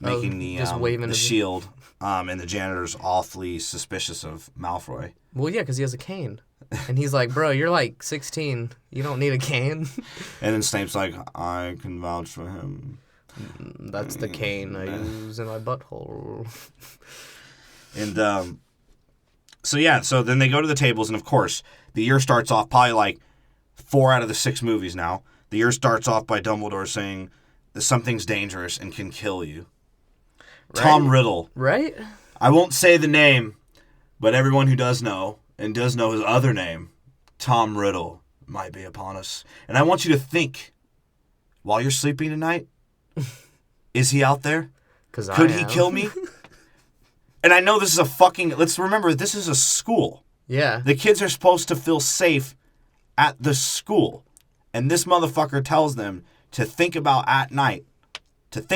making the just waving the his- shield. And the janitor's awfully suspicious of Malfoy. Well, yeah, because he has a cane. And he's like, bro, you're like 16. You don't need a cane. And then Snape's like, I can vouch for him. That's the cane I use in my butthole. And so then they go to the tables, and of course, the year starts off probably like 4 out of the 6 movies now. The year starts off by Dumbledore saying that something's dangerous and can kill you. Right? Tom Riddle. Right? I won't say the name, but everyone who does know, and does know his other name, Tom Riddle, might be upon us. And I want you to think, while you're sleeping tonight, is he out there? Could he kill me? And I know this is let's remember, this is a school. Yeah. The kids are supposed to feel safe at the school. And this motherfucker tells them to think about at night, that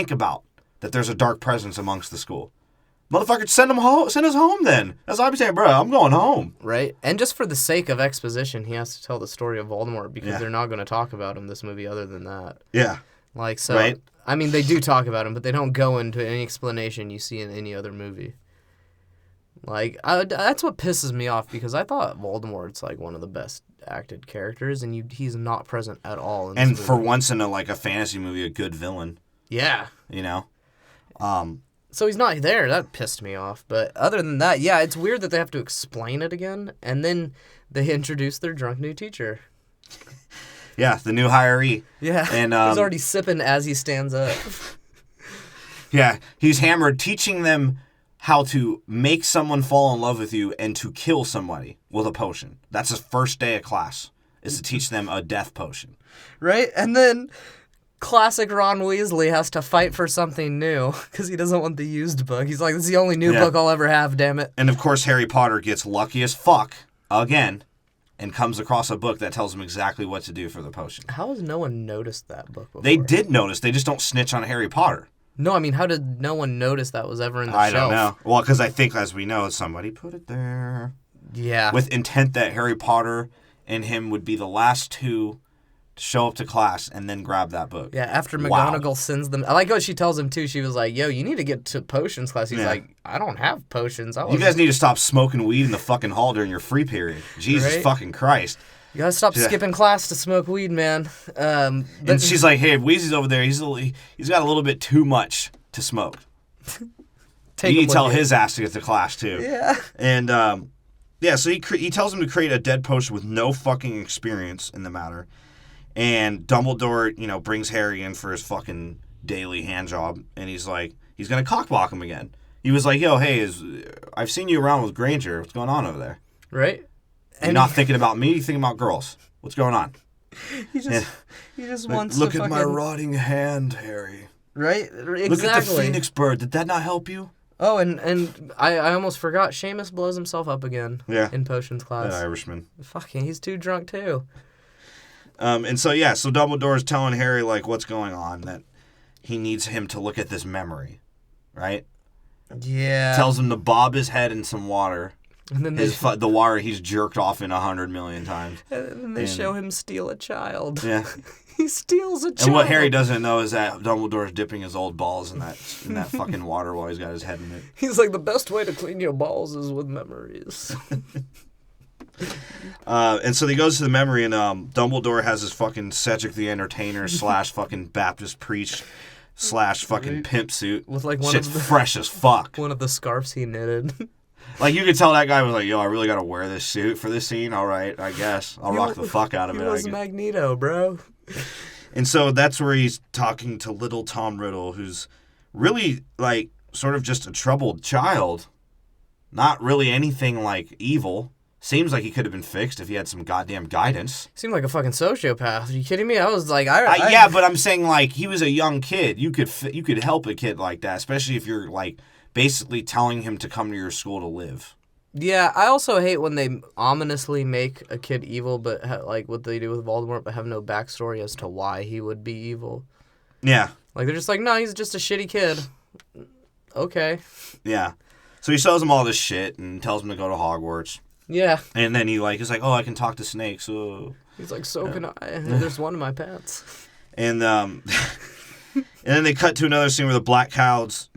there's a dark presence amongst the school. Motherfucker, send us home then. That's what I'm saying, bro. I'm going home. Right? And just for the sake of exposition, he has to tell the story of Voldemort because Yeah. they're not going to talk about him this movie other than that. Yeah. Like, so, Right. I mean, they do talk about him, but they don't go into any explanation you see in any other movie. Like, that's what pisses me off because I thought Voldemort's like one of the best acted characters, and he's not present at all in this And movie. for once in a fantasy movie, a good villain, Yeah. you know? So he's not there. That pissed me off. But other than that, yeah, it's weird that they have to explain it again, and then they introduce their drunk new teacher. Yeah, the new hiree. Yeah. And he's already sipping as he stands up. yeah, he's hammered, teaching them how to make someone fall in love with you and to kill somebody with a potion. That's his first day of class, is to teach them a death potion. Right? And then classic Ron Weasley has to fight for something new because he doesn't want the used book. He's like, this is the only new Yeah. book I'll ever have, damn it. And of course, Harry Potter gets lucky as fuck again and comes across a book that tells him exactly what to do for the potion. How has no one noticed that book before? They did notice. They just don't snitch on Harry Potter. No, I mean, how did no one notice that was ever in the I shelf? don't know. Well, because I think, as we know, somebody put it there. Yeah. With intent that Harry Potter and him would be the last two to show up to class and then grab that book. Yeah, after Wow. McGonagall sends them. I like what she tells him, too. She was like, yo, you need to get to potions class. He's Yeah. like, I don't have potions. You guys need to stop smoking weed in the fucking hall during your free period. Jesus Right? fucking Christ. You gotta stop Yeah. skipping class to smoke weed, man. And she's like, hey, Weasley's over there. He's got a little bit too much to smoke. Take You him need to tell with you. his ass to get to class, too. Yeah. And, so he tells him to create a dead potion with no fucking experience in the matter. And Dumbledore, brings Harry in for his fucking daily hand job. And he's like, he's going to cockblock him again. He was like, yo, hey, I've seen you around with Granger. What's going on over there? Right? You're not thinking about me, you're thinking about girls. What's going on? He just wants Look to at fucking... my rotting hand, Harry. Right? Exactly. Look at the phoenix bird. Did that not help you? Oh, and I almost forgot. Seamus blows himself up again. Yeah. In potions class. That Irishman. Fucking, he's too drunk too. So Dumbledore's telling Harry, like, what's going on, that he needs him to look at this memory, right? Yeah. Tells him to bob his head in some water. And then The water he's jerked off in 100 million times. they show him steal a child. Yeah. He steals a child. And what Harry doesn't know is that Dumbledore's dipping his old balls in that fucking water while he's got his head in it. He's like, the best way to clean your balls is with memories. And so he goes to the memory, and Dumbledore has his fucking Cedric the Entertainer / fucking Baptist priest / fucking pimp suit. With, like, one Shit's of the- fresh as fuck. One of the scarves he knitted. Like, you could tell that guy was like, yo, I really got to wear this suit for this scene. All right, I guess. I'll rock the fuck out of He it. was Magneto, bro. And so that's where he's talking to little Tom Riddle, who's really, like, sort of just a troubled child. Not really anything, like, evil. Seems like he could have been fixed if he had some goddamn guidance. Seemed like a fucking sociopath. Are you kidding me? I was like, Yeah, but I'm saying, like, he was a young kid. You could help a kid like that, especially if you're, like, basically telling him to come to your school to live. Yeah, I also hate when they ominously make a kid evil, but like what they do with Voldemort, but have no backstory as to why he would be evil. Yeah. Like, they're just like, no, he's just a shitty kid. Okay. Yeah. So he shows him all this shit and tells him to go to Hogwarts. Yeah. And then he's like, oh, I can talk to snakes. Oh. He's like, so can I. There's one in my pants. And And then they cut to another scene where the black clouds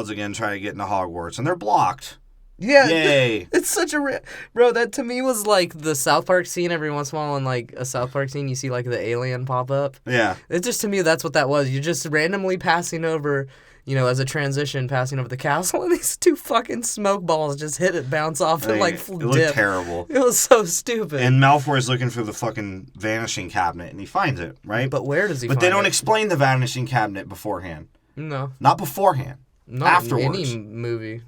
again try to get into Hogwarts, and they're blocked. Yeah, Yay. it's such a bro. That to me was like the South Park scene. Every once in a while, in like a South Park scene, you see like the alien pop up. Yeah. It just to me that's what that was. You're just randomly passing over, as a transition, passing over the castle, and these two fucking smoke balls just hit it, bounce off, and like It dip. looked terrible. It was so stupid. And Malfoy's looking for the fucking vanishing cabinet, and he finds it, right? But where does he? But find they don't it? explain the vanishing cabinet beforehand. No, Not beforehand. not Afterwards. in any movie.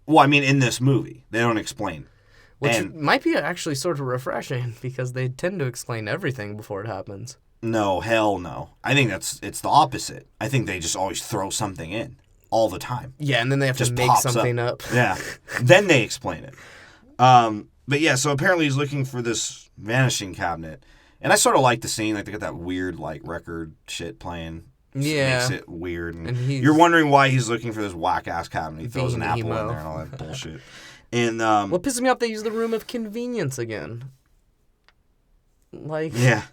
Well, I mean, in this movie, they don't explain. Which And- might be actually sort of refreshing because they tend to explain everything before it happens. No, hell no. I think it's the opposite. I think they just always throw something in all the time. Yeah, and then they have Just to make pops something up. Yeah. Then they explain it. But yeah, so apparently he's looking for this vanishing cabinet. And I sort of like the scene. Like, they got that weird, like, record shit playing. Just Yeah. Makes it weird. And he's- you're wondering why he's looking for this whack-ass cabinet. He throws an Being apple in emo. there and all that bullshit. And, What pisses me off, they use the room of convenience again. Like, yeah.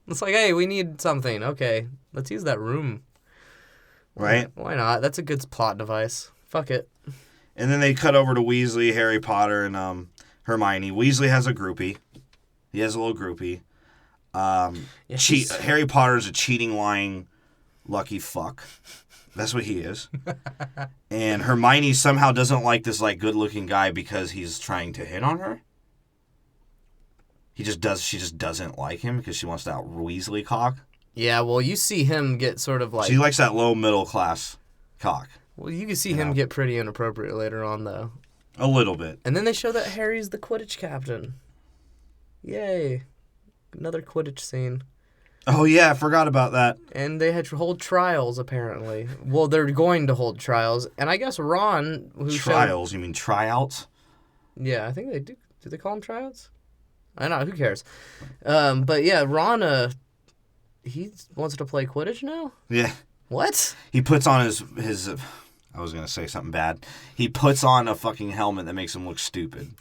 it's like, hey, we need something. Okay, let's use that room. Right? Why not? That's a good plot device. Fuck it. And then they cut over to Weasley, Harry Potter, and Hermione. Weasley has a groupie. He has a little groupie. she's- Harry Potter's a cheating, lying, lucky fuck. That's what he is. And Hermione somehow doesn't like this like good-looking guy because he's trying to hit on her. She just doesn't like him because she wants that Weasley cock. Yeah, well, you see him get sort of like... She likes that low middle class cock. Well, you can see him get pretty inappropriate later on, though. A little bit. And then they show that Harry's the Quidditch captain. Yay. Another Quidditch scene. Oh yeah, I forgot about that. And they had to hold trials, apparently. Well, they're going to hold trials. And I guess Ron, who Trials? You mean tryouts? Yeah, I think they do. Do they call them tryouts? I don't know. Who cares? But yeah, Ron, he wants to play Quidditch now? Yeah. What? He puts on his I was going to say something bad. He puts on a fucking helmet that makes him look stupid.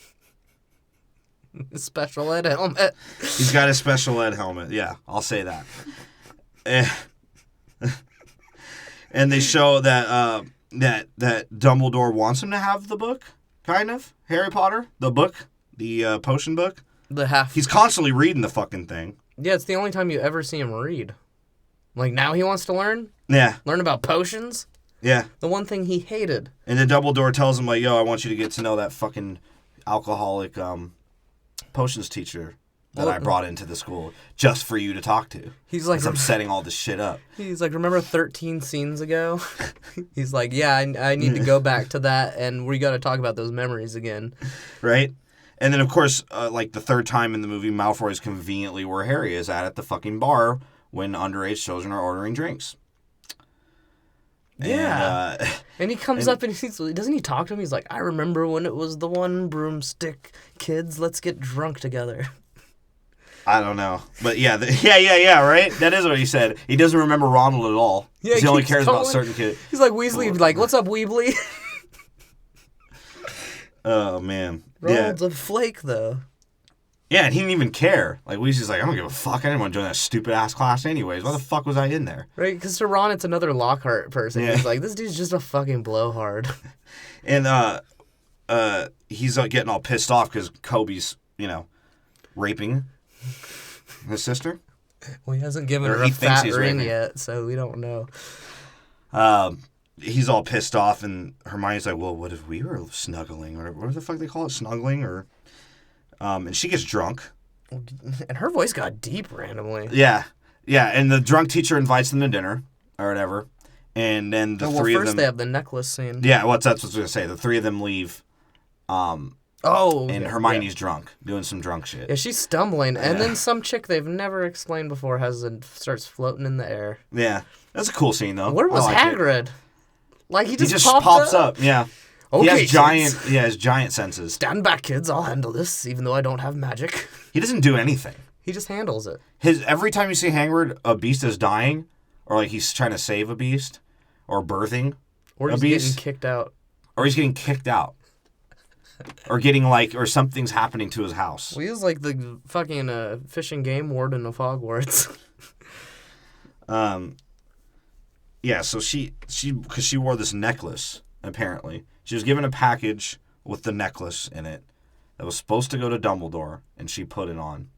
Special ed helmet. He's got a special ed helmet. Yeah, I'll say that. And they show that that Dumbledore wants him to have the book, kind of. Harry Potter, the book, the potion book. The half. He's constantly reading the fucking thing. Yeah, it's the only time you ever see him read. Like, now he wants to learn? Yeah, Learn about potions? yeah. The one thing he hated. And then Dumbledore tells him, like, yo, I want you to get to know that fucking alcoholic potions teacher that I brought into the school just for you to talk to. He's like, 'Cause I'm setting all this shit up. he's like, remember 13 scenes ago? He's like, yeah, I need to go back to that, and we got to talk about those memories again. Right? And then, of course, like the third time in the movie, Malfoy is conveniently where Harry is at the fucking bar when underage children are ordering drinks. Yeah. And, And he comes up and doesn't he talk to him? He's like, I remember when it was the one broomstick kids. Let's get drunk together. I don't know. But yeah, yeah, right? That is what he said. He doesn't remember Ronald at all. Yeah, he only keeps cares about calling- certain kids. He's like, Weasley, like, what's up, Weebly? Oh, man. Ronald's a flake, though. Yeah, and he didn't even care. Like, Weasley's like, I don't give a fuck. I didn't want to join that stupid-ass class anyways. Why the fuck was I in there? Right? Because to Ron, it's another Lockhart person. Yeah. He's like, this dude's just a fucking blowhard. And he's getting all pissed off because Kobe's, raping his sister. Well, he hasn't given Or her he a thinks fat he's ring raping. yet, so we don't know. He's all pissed off, and Hermione's like, well, what if we were snuggling? Or what the fuck they call it? Snuggling? Or and she gets drunk. And her voice got deep randomly. Yeah. Yeah, and the drunk teacher invites them to dinner or whatever. And then the three of first them... they have the necklace scene. Yeah, that's what I was going to say. The three of them leave, and Hermione's drunk, doing some drunk shit. Yeah, she's stumbling, and then some chick they've never explained before starts floating in the air. Yeah. That's a cool scene, though. Where was I like it. Hagrid? Like, he He just just popped pops up. Yeah. Okay, he has kids. giant senses. Stand back, kids. I'll handle this, even though I don't have magic. He doesn't do anything. He just handles it. Every time you see Hagrid, a beast is dying, or like he's trying to save a beast, or birthing Or a he's beast, getting kicked out. or he's getting kicked out, or getting or something's happening to his house. Well, he's like the fucking fish and game warden of Hogwarts. yeah, so she because she wore this necklace, apparently. She was given a package with the necklace in it that was supposed to go to Dumbledore, and she put it on.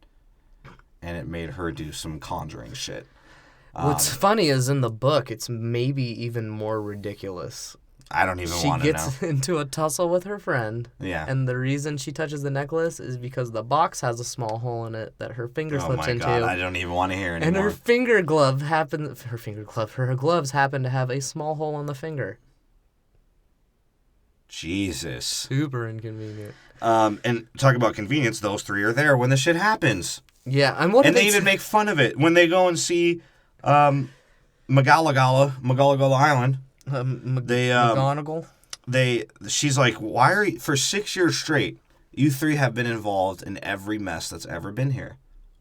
And it made her do some conjuring shit. What's funny is in the book, it's maybe even more ridiculous. I don't even She want to know. gets into a tussle with her friend. Yeah. And the reason she touches the necklace is because the box has a small hole in it that her finger Oh slips my into. god, I don't even want to hear and anymore. her gloves happen to have a small hole on the finger. Jesus. Super inconvenient. And talk about convenience, those three are there when the shit happens. Yeah, and what And did they even make fun of it. When they go and see Magalagala Island, McGonagall? she's like, why are you, for 6 years straight, you three have been involved in every mess that's ever been here.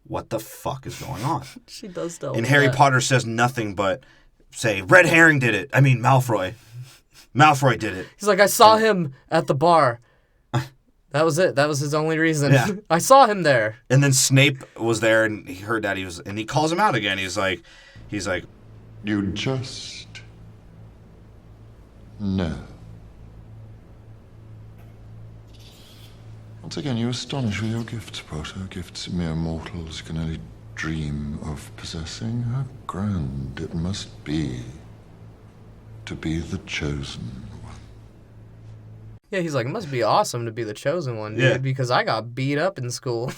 What the fuck is going on? She does tell And him Harry that. Potter says nothing but say, Red Herring did it. I mean, Malfoy. Malfoy did it. He's like, I saw him at the bar. That was it. That was his only reason. Yeah. I saw him there. And then Snape was there, and he heard that and he calls him out again. He's like, You just know. Once again, you astonish with your gifts, Potter. Gifts mere mortals can only dream of possessing. How grand it must be to be the chosen one. Yeah, he's like, it must be awesome to be the chosen one, dude, Yeah. because I got beat up in school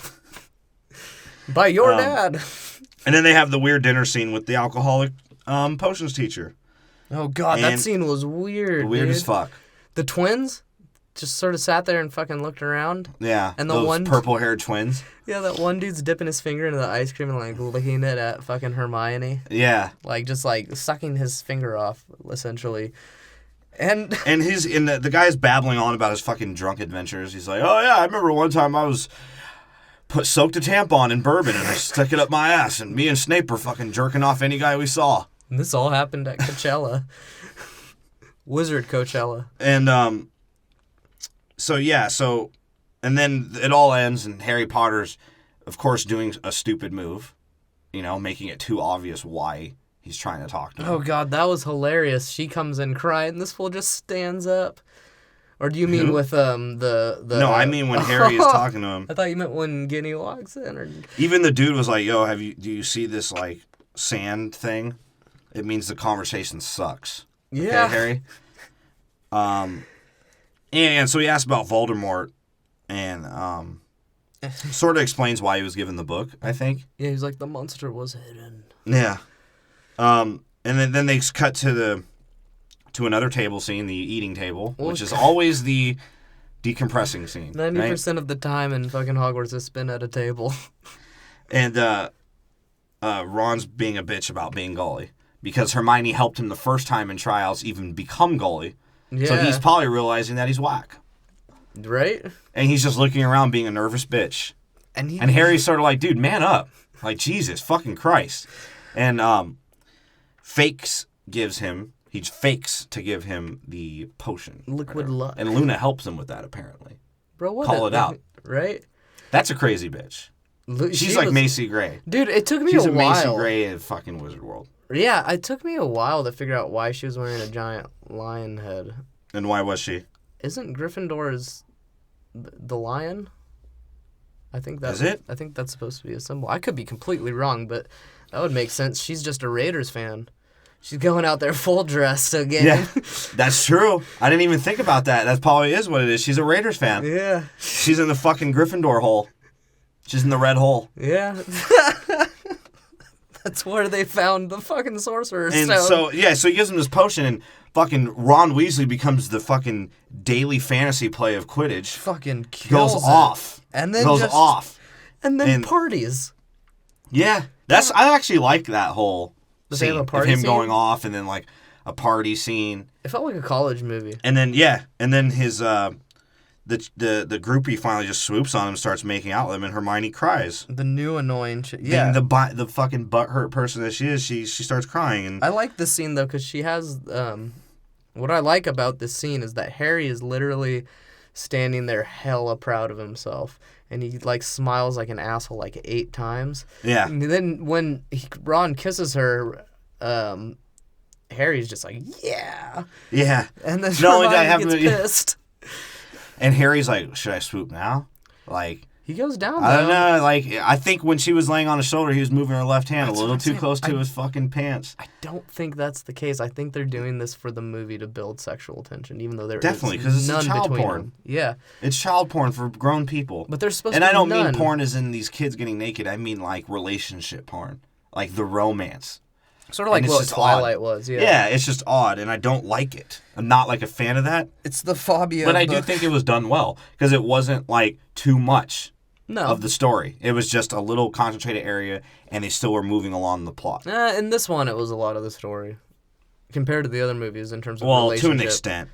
by your dad. and then they have the weird dinner scene with the alcoholic potions teacher. Oh, God, that And- scene was weird, Weird dude. as fuck. The twins just sort of sat there and fucking looked around. Yeah. And the those one- purple-haired twins. Yeah, that one dude's dipping his finger into the ice cream and, like, licking it at fucking Hermione. Yeah. Like, just, like, sucking his finger off, essentially. And And the guy's babbling on about his fucking drunk adventures. He's like, oh yeah, I remember one time I was soaked a tampon in bourbon and I stuck it up my ass, and me and Snape were fucking jerking off any guy we saw. this all happened at Coachella. Wizard Coachella. And and then it all ends, and Harry Potter's, of course, doing a stupid move, making it too obvious why he's trying to talk to him. Oh, God, that was hilarious. She comes in crying. This fool just stands up. Or do you mean with the No, I mean when Harry is talking to him. I thought you meant when Ginny walks in. Or Even the dude was like, yo, do you see this, like, sand thing? It means the conversation sucks. Yeah. Okay, Harry? And so he asked about Voldemort, and sort of explains why he was given the book, I think. Yeah, he's like, the monster was hidden. Yeah. And then they cut to another table scene, the eating table, which is always the decompressing scene. 90% of the time in fucking Hogwarts is spent at a table. And Ron's being a bitch about being Gully, because Hermione helped him the first time in trials even become Gully. Yeah. So he's probably realizing that he's whack. Right? And he's just looking around being a nervous bitch. And And Harry's sort of like, dude, man up. Like, Jesus fucking Christ. And he fakes to give him the potion. Liquid luck. And Luna helps him with that, apparently. Bro, what Call it out. Right? That's a crazy bitch. She's She like was- Macy Gray. Dude, it took me She's a a Macy while. Gray in fucking Wizard World. Yeah, it took me a while to figure out why she was wearing a giant lion head. And why was she? Isn't Gryffindor's the lion? I think that Is it? I think that's supposed to be a symbol. I could be completely wrong, but that would make sense. She's just a Raiders fan. She's going out there full dressed again. Yeah, that's true. I didn't even think about that. That probably is what it is. She's a Raiders fan. Yeah. She's in the fucking Gryffindor hole. She's in the red hole. Yeah. That's where they found the fucking sorcerer's And stone. so he gives him this potion, and fucking Ron Weasley becomes the fucking daily fantasy play of Quidditch. fucking kills Goes it. off. And then goes just- off. And then and- parties. Yeah, I actually like that whole Does they scene have a party of him scene? going off, and then like a party scene, It felt like a college movie. and then his the groupie finally just swoops on him, and starts making out with him, and Hermione cries. The new annoying shit. Yeah. And the fucking butthurt person that she is, she starts crying, and I like this scene though because she has what I like about this scene is that Harry is literally standing there hella proud of himself, and he like smiles like an asshole like 8 times. yeah, And then when Ron kisses her, Harry's just like, yeah. Yeah. And then Not only did I Hermione have gets to- pissed. And Harry's like, should I swoop now? Like, He goes down, I don't though. know. Like, I think when she was laying on his shoulder, he was moving her left hand That's a what little I'm too saying. close to his fucking pants. I don't think that's the case. I think they're doing this for the movie to build sexual tension, even though there Definitely, is 'cause it's none child between porn. them. Yeah, It's child porn for grown people. but there's supposed And to I be don't none. mean porn as in these kids getting naked. I mean like relationship porn, like the romance. Sort of like and it's what just Twilight odd. was. Yeah. It's just odd, and I don't like it. I'm not like a fan of that, It's the Fabio. but I do book. think it was done well because it wasn't like too much no. of the story. It was just a little concentrated area, and they still were moving along the plot. In this one, it was a lot of the story compared to the other movies in terms of Well, to relationship. an extent.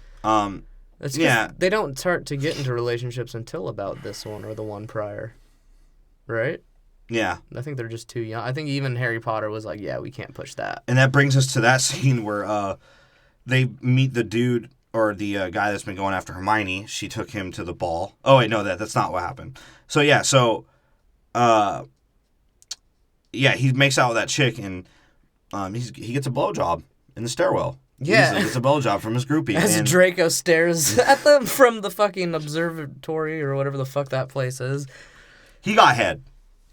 It's 'cause yeah. they don't start to get into relationships until about this one or the one prior, right? Yeah. I think they're just too young. I think even Harry Potter was like, yeah, we can't push that. And that brings us to that scene where they meet the dude or the guy that's been going after Hermione. She took him to the ball. Oh wait, no, that's not what happened. So yeah, he makes out with that chick and he gets a blowjob in the stairwell. Yeah. Weasley gets a blowjob from his groupie. As and Draco stares at them from the fucking observatory or whatever the fuck that place is. he got head.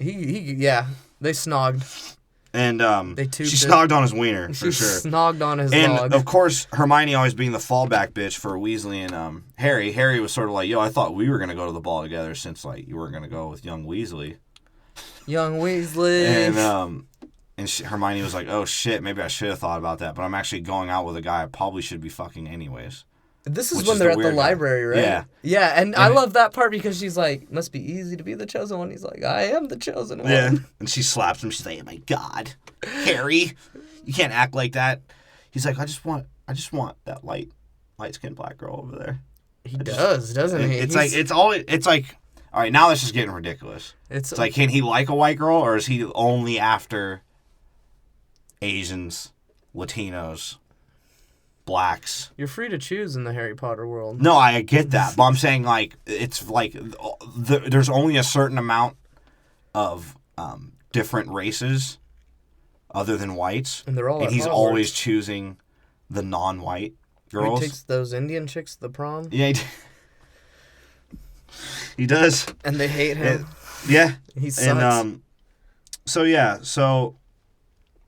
Yeah, they snogged. And They tubed she it. snogged on his wiener, She for sure. snogged on his And log. of course, Hermione always being the fallback bitch for Weasley and Harry. Harry was sort of like, "Yo, I thought we were gonna go to the ball together since like you weren't gonna go with young Weasley." Young Weasley. And Hermione was like, "Oh shit, maybe I should have thought about that, but I'm actually going out with a guy I probably should be fucking anyways." This is which when is they're the at the weird guy. library, right? Yeah. Yeah, and I love that part because she's like, must be easy to be the chosen one. He's like, I am the chosen one. Yeah. And she slaps him. She's like, "Oh my god, Harry, you can't act like that." He's like, I just want that light skinned black girl over there." He does, doesn't he? It's like all right, now that's just getting ridiculous. It's It's like, can he like a white girl, or is he only after Asians, Latinos, blacks? you're free to choose in the Harry Potter world. No, I get that, but I'm saying like it's like there's only a certain amount of different races other than whites, And they're all at he's Hogwarts. always choosing the non-white girls. He takes those Indian chicks to the prom, Yeah, he does. and they hate him. Yeah, He sucks. and so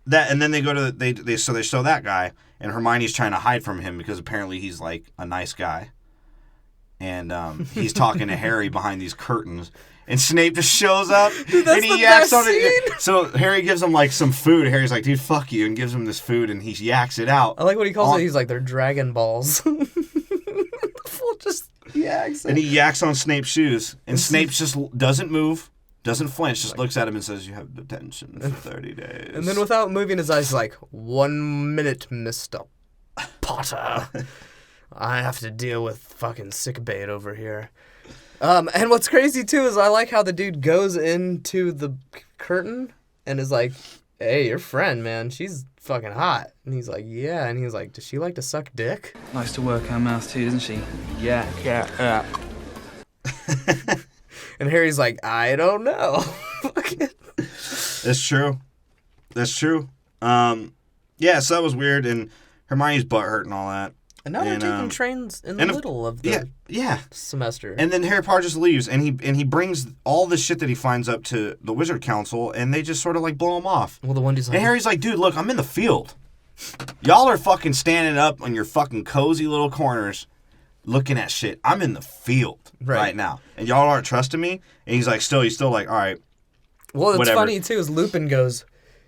that, and then they go to they show that guy, and Hermione's trying to hide from him because apparently he's like a nice guy, and he's talking to Harry behind these curtains, and Snape just shows up Dude, that's and he the yaks best on it. scene. So Harry gives him like some food. Harry's like, "Dude, fuck you," and gives him this food, and he yaks it out. I like what he calls on- it. He's like, they're Dragon Balls. Fool just yaks And it. he yaks on Snape's shoes, and Snape just doesn't move, doesn't flinch, just looks at him and says, "You have detention for 30 days." And then without moving his eyes, he's like, 1 minute, Mr. Potter. I have to deal with fucking sick bait over here. And what's crazy, too, is I like how the dude goes into the curtain and is like, hey, your friend, man, she's fucking hot. And he's like, yeah. And he's like, does she like to suck dick? Likes to work her mouth too, doesn't she? Yeah. And Harry's like, I don't know. That's true. That's true. Yeah, so that was weird, and Hermione's butt hurt and all that. And now they're And, taking trains in the and middle of the Yeah. semester. And then Harry Potter just leaves, and he brings all the shit that he finds up to the Wizard Council, and they just sort of like blow him off. well, the one dude's like, And Harry's like, "Dude, look, I'm in the field. Y'all are fucking standing up on your fucking cozy little corners looking at shit. I'm in the field right now. And y'all aren't trusting me?" And he's still like, "All right." well, it's whatever. funny too. Is Lupin goes,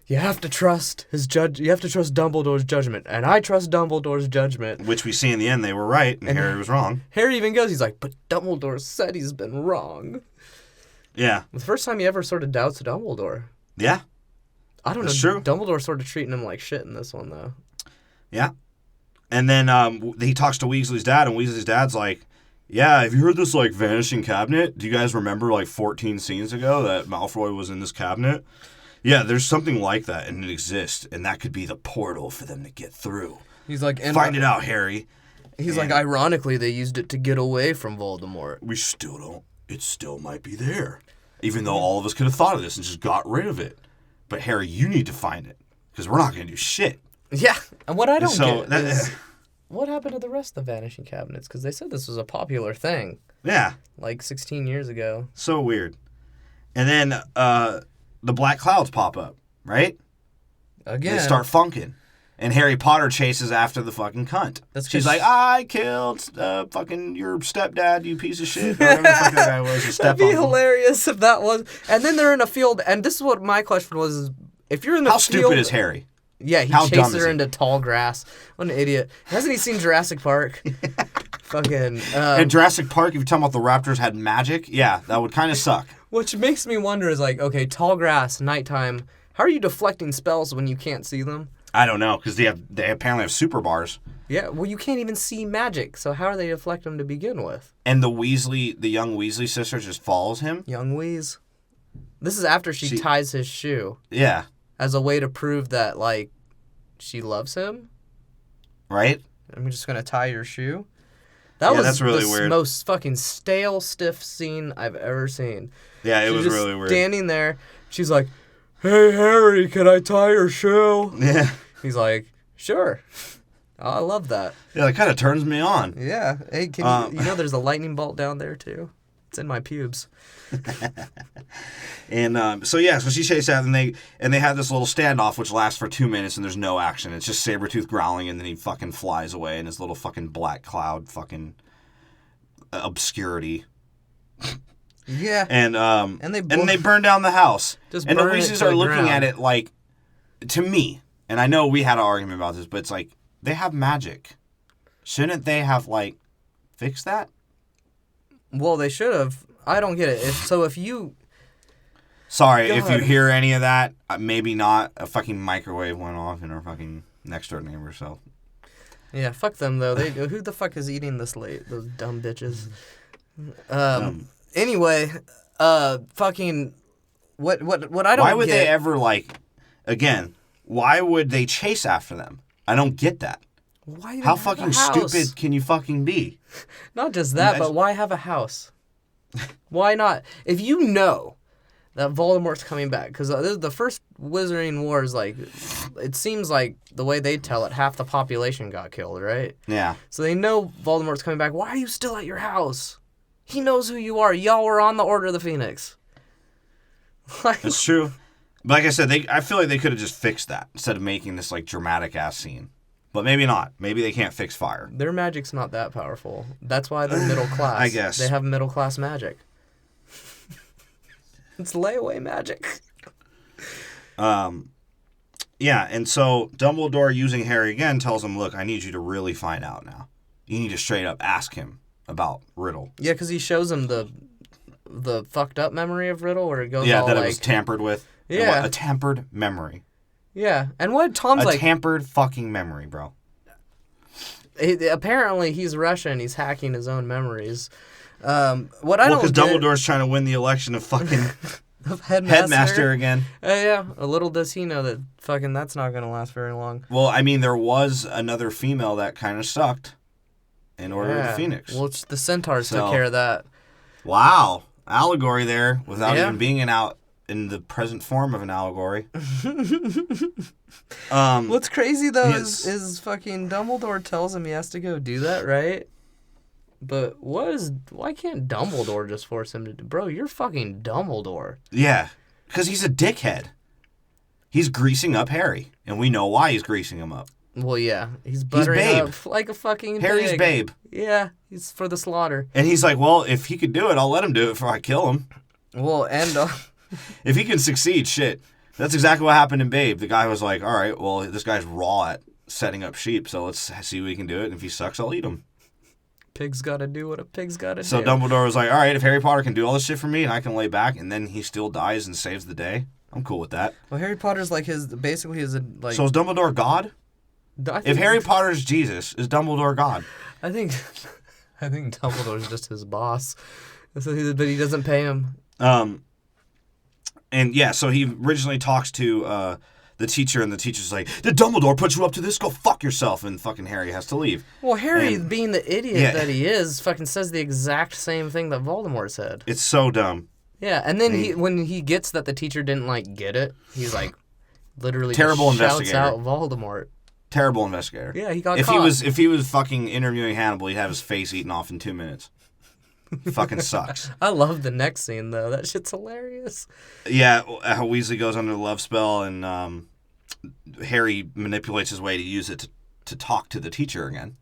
you have to trust his judge. You have to trust Dumbledore's judgment, and I trust Dumbledore's judgment. Which we see in the end, they were right, and Harry was wrong. Harry even goes, he's like, but Dumbledore said he's been wrong. Yeah. The first time he ever sort of doubts Dumbledore. Yeah. I don't That's know. true. Dumbledore's sort of treating him like shit in this one though. Yeah. And then he talks to Weasley's dad, and Weasley's dad's like, "Yeah, have you heard this, like, vanishing cabinet? Do you guys remember, like, 14 scenes ago that Malfoy was in this cabinet? Yeah, there's something like that, and it exists, and that could be the portal for them to get through. He's like, and Find it out, Harry. He's like, ironically, they used it to get away from Voldemort. We still don't. It still might be there. Even though all of us could have thought of this and just got rid of it. But, Harry, you need to find it, because we're not going to do shit." Yeah, and what I don't So get is what happened to the rest of the vanishing cabinets? Because they said this was a popular thing yeah, like 16 years ago. so weird. And then the black clouds pop up, right? Again, They start funking. And Harry Potter chases after the fucking cunt. That's She's 'cause- like, I killed fucking your stepdad, you piece of shit. Or whatever the fuck that guy was. Your that'd be stepuncle. hilarious if that was. And then they're in a field, and this is what my question was: is if you're in the How field, stupid is Harry? Yeah, he How dumb chases is her he? into tall grass. What an idiot! Hasn't he seen Jurassic Park? Fucking. In Jurassic Park, if you're talking about the raptors had magic, yeah, that would kind of suck. Which makes me wonder: is like, okay, tall grass, nighttime. How are you deflecting spells when you can't see them? I don't know, because they apparently have super bars. Yeah, well, you can't even see magic, so how are they deflect them to begin with? And the young Weasley sister just follows him. Young Weeze. This is after she ties his shoe Yeah, as a way to prove that, like, she loves him. right? I'm just gonna tie your shoe. That Yeah, was that's really the weird. most fucking stale, stiff scene I've ever seen. Yeah, it She's was just really weird. Standing there, she's like, "Hey Harry, can I tie your shoe?" Yeah, He's like, "Sure." Oh, I love that. yeah, that kind of turns me on. Yeah. Hey, can you know there's a lightning bolt down there too? It's in my pubes. And so she chases after them, and they have this little standoff which lasts for 2 minutes, and there's no action. It's just Sabretooth growling, and then he fucking flies away in his little fucking black cloud fucking obscurity. Yeah. And they they burn down the house. Just and the burn it Weasleys to are the looking at ground. it like, to me, and I know we had an argument about this, but it's like, they have magic. Shouldn't they have, like, fixed that? Well, they should have. I don't get it. If you Sorry, if you God. hear any of that, maybe not. A fucking microwave went off in our fucking next door neighbor, so. Yeah, fuck them though. Who the fuck is eating this late? Those dumb bitches. Anyway, fucking what I don't Why would get. they ever, like, again, why would they chase after them? I don't get that. Why even How have a fucking house? stupid can you fucking be? Not just that, Imagine- but why have a house? Why not? If you know that Voldemort's coming back, because the first Wizarding Wars, like, it seems like the way they tell it, half the population got killed, right? Yeah. So they know Voldemort's coming back. Why are you still at your house? He knows who you are. Y'all were on the Order of the Phoenix. Like, It's true. But like I said, I feel like they could have just fixed that instead of making this, like, dramatic ass scene. But maybe not. Maybe they can't fix fire. their magic's not that powerful. That's why they're middle class. I guess. They have middle class magic. It's layaway magic. Yeah, and so Dumbledore, using Harry again, tells him, look, I need you to really find out now. You need to straight up ask him about Riddle. Yeah, because he shows him the fucked up memory of Riddle where it goes Yeah, all that like... it was tampered with. And Yeah. what, a tampered memory. Yeah, and what Tom's A like... tampered fucking memory, bro. Apparently he's Russian. He's hacking his own memories. What I Well, don't because get... Dumbledore's trying to win the election of fucking Headmaster. headmaster again. Yeah, a little does he know that fucking that's not going to last very long. Well, I mean, there was another female that kind of sucked in Order of the Phoenix. Well, the Centaurs So- took care of that. Wow. Allegory there without Yeah. even being in the present form of an allegory. What's crazy though Yes. is fucking Dumbledore tells him he has to go do that, right? But why can't Dumbledore just force him to do? Bro, you're fucking Dumbledore. Yeah, because he's a dickhead. He's greasing up Harry, and we know why he's greasing him up. Well, yeah, he's buttering Babe. up like a fucking Harry's pig. babe. Yeah, he's for the slaughter. And he's like, well, if he could do it, I'll let him do it before I kill him. Well, and If he can succeed, shit. That's exactly what happened in Babe. The guy was like, all right, well, this guy's raw at setting up sheep, so let's see if we can do it. And if he sucks, I'll eat him. pig's got to do what a pig's got to So do. Dumbledore was like, all right, if Harry Potter can do all this shit for me and I can lay back and then he still dies and saves the day, I'm cool with that. Well, Harry Potter's like basically his like. So is Dumbledore God? I If think- Harry Potter's Jesus, is Dumbledore God? I think Dumbledore's just his boss, but he doesn't pay him. And yeah, so he originally talks to the teacher, and the teacher's like, did Dumbledore put you up to this? Go fuck yourself. And fucking Harry has to leave. Well, Harry, And- being the idiot Yeah. that he is, fucking says the exact same thing that Voldemort said. It's so dumb. Yeah, and then when he gets that the teacher didn't like get it, he's like, literally Terrible just shouts investigator. out Voldemort. Terrible investigator. Yeah, he got if caught. If he was fucking interviewing Hannibal, he'd have his face eaten off in 2 minutes. Fucking sucks. I love the next scene though. That shit's hilarious. Yeah, how Weasley goes under the love spell and Harry manipulates his way to use it to talk to the teacher again.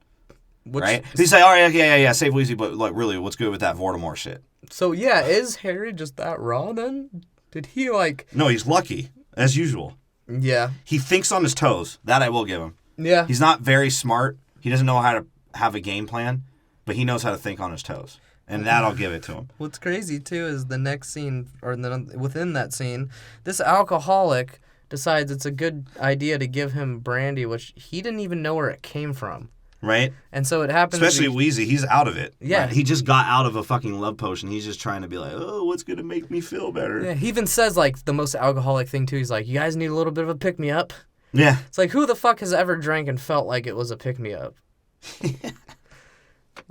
Right? He's like, all right, yeah, save Weasley, but like, really, what's good with that Voldemort shit? So yeah, is Harry just that raw then? Did he like? No, he's lucky as usual. Yeah. He thinks on his toes. That I will give him. Yeah. He's not very smart. He doesn't know how to have a game plan, but he knows how to think on his toes. And that I'll give it to him. What's crazy too is the next scene, or within that scene, this alcoholic decides it's a good idea to give him brandy, which he didn't even know where it came from. Right? And so it happens. Especially Weasley, he's out of it. Yeah. Right? He just got out of a fucking love potion. He's just trying to be like, oh, what's going to make me feel better? Yeah, he even says like the most alcoholic thing too. He's like, you guys need a little bit of a pick me up. Yeah. It's like, who the fuck has ever drank and felt like it was a pick me up?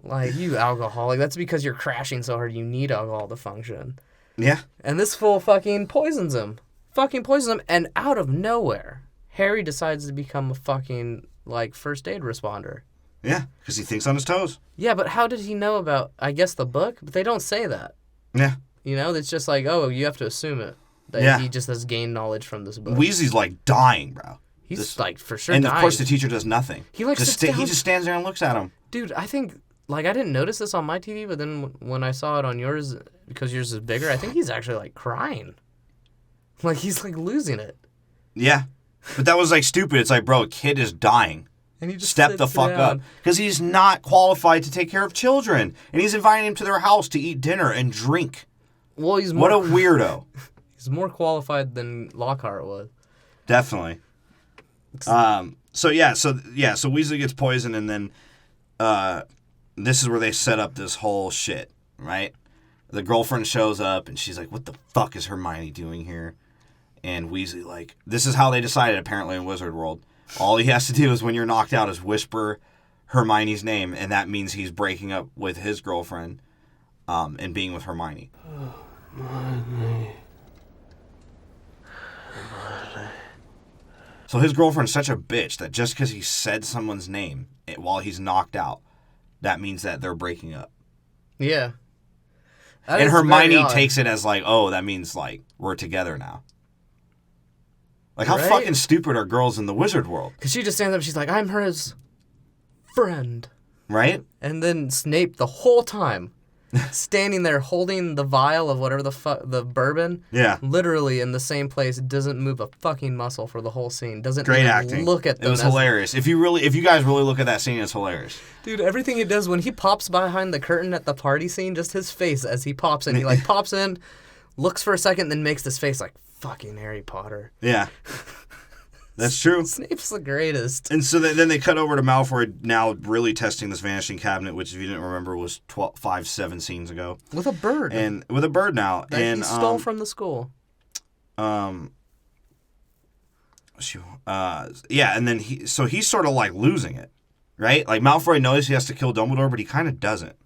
Like, you alcoholic. That's because you're crashing so hard you need alcohol to function. Yeah. And this fool fucking poisons him. And out of nowhere, Harry decides to become a fucking, like, first aid responder. Yeah, because he thinks on his toes. Yeah, but how did he know about, I guess, the book? But they don't say that. Yeah. You know, it's just like, oh, you have to assume it. That he just has gained knowledge from this book. Weasley's, like, dying, bro. He's, like, for sure and, dying. of course, the teacher does nothing. He, like, just sits down. He just stands there and looks at him. Dude, I think, like, I didn't notice this on my TV, but then when I saw it on yours, because yours is bigger, I think he's actually, like, crying. Like, he's, like, losing it. Yeah. But that was, like, stupid. It's like, bro, a kid is dying. And he just Step the sits fuck down. up. Because he's not qualified to take care of children. And he's inviting him to their house to eat dinner and drink. Well, he's more... What a weirdo. He's more qualified than Lockhart was. Definitely. So Weasley gets poisoned, and then this is where they set up this whole shit, right? The girlfriend shows up, and she's like, what the fuck is Hermione doing here? And Weasley, like, this is how they decided, apparently, in Wizard World. All he has to do is, when you're knocked out, is whisper Hermione's name, and that means he's breaking up with his girlfriend and being with Hermione. So his girlfriend's such a bitch that just because he said someone's name while he's knocked out, that means that they're breaking up. Yeah. That And is Hermione very odd. takes it as like, oh, that means like we're together now. Like, how Right? fucking stupid are girls in the wizard world, Because she just stands up, she's like, I'm his friend. right? And then Snape, the whole time, standing there holding the vial of whatever the bourbon, Yeah. literally in the same place, doesn't move a fucking muscle for the whole scene. Doesn't Great even acting. look at them. It was hilarious. If you guys really look at that scene, it's hilarious. Dude, everything he does when he pops behind the curtain at the party scene, just his face as he pops in. He like pops in, looks for a second, then makes this face like fucking Harry Potter. Yeah. That's true. Snape's the greatest. And so then they cut over to Malfoy now really testing this vanishing cabinet, which, if you didn't remember, was 7 scenes ago. With a bird. And with a bird now. that and he stole from the school. and then he's sort of like losing it, right? Like, Malfoy knows he has to kill Dumbledore, but he kind of doesn't.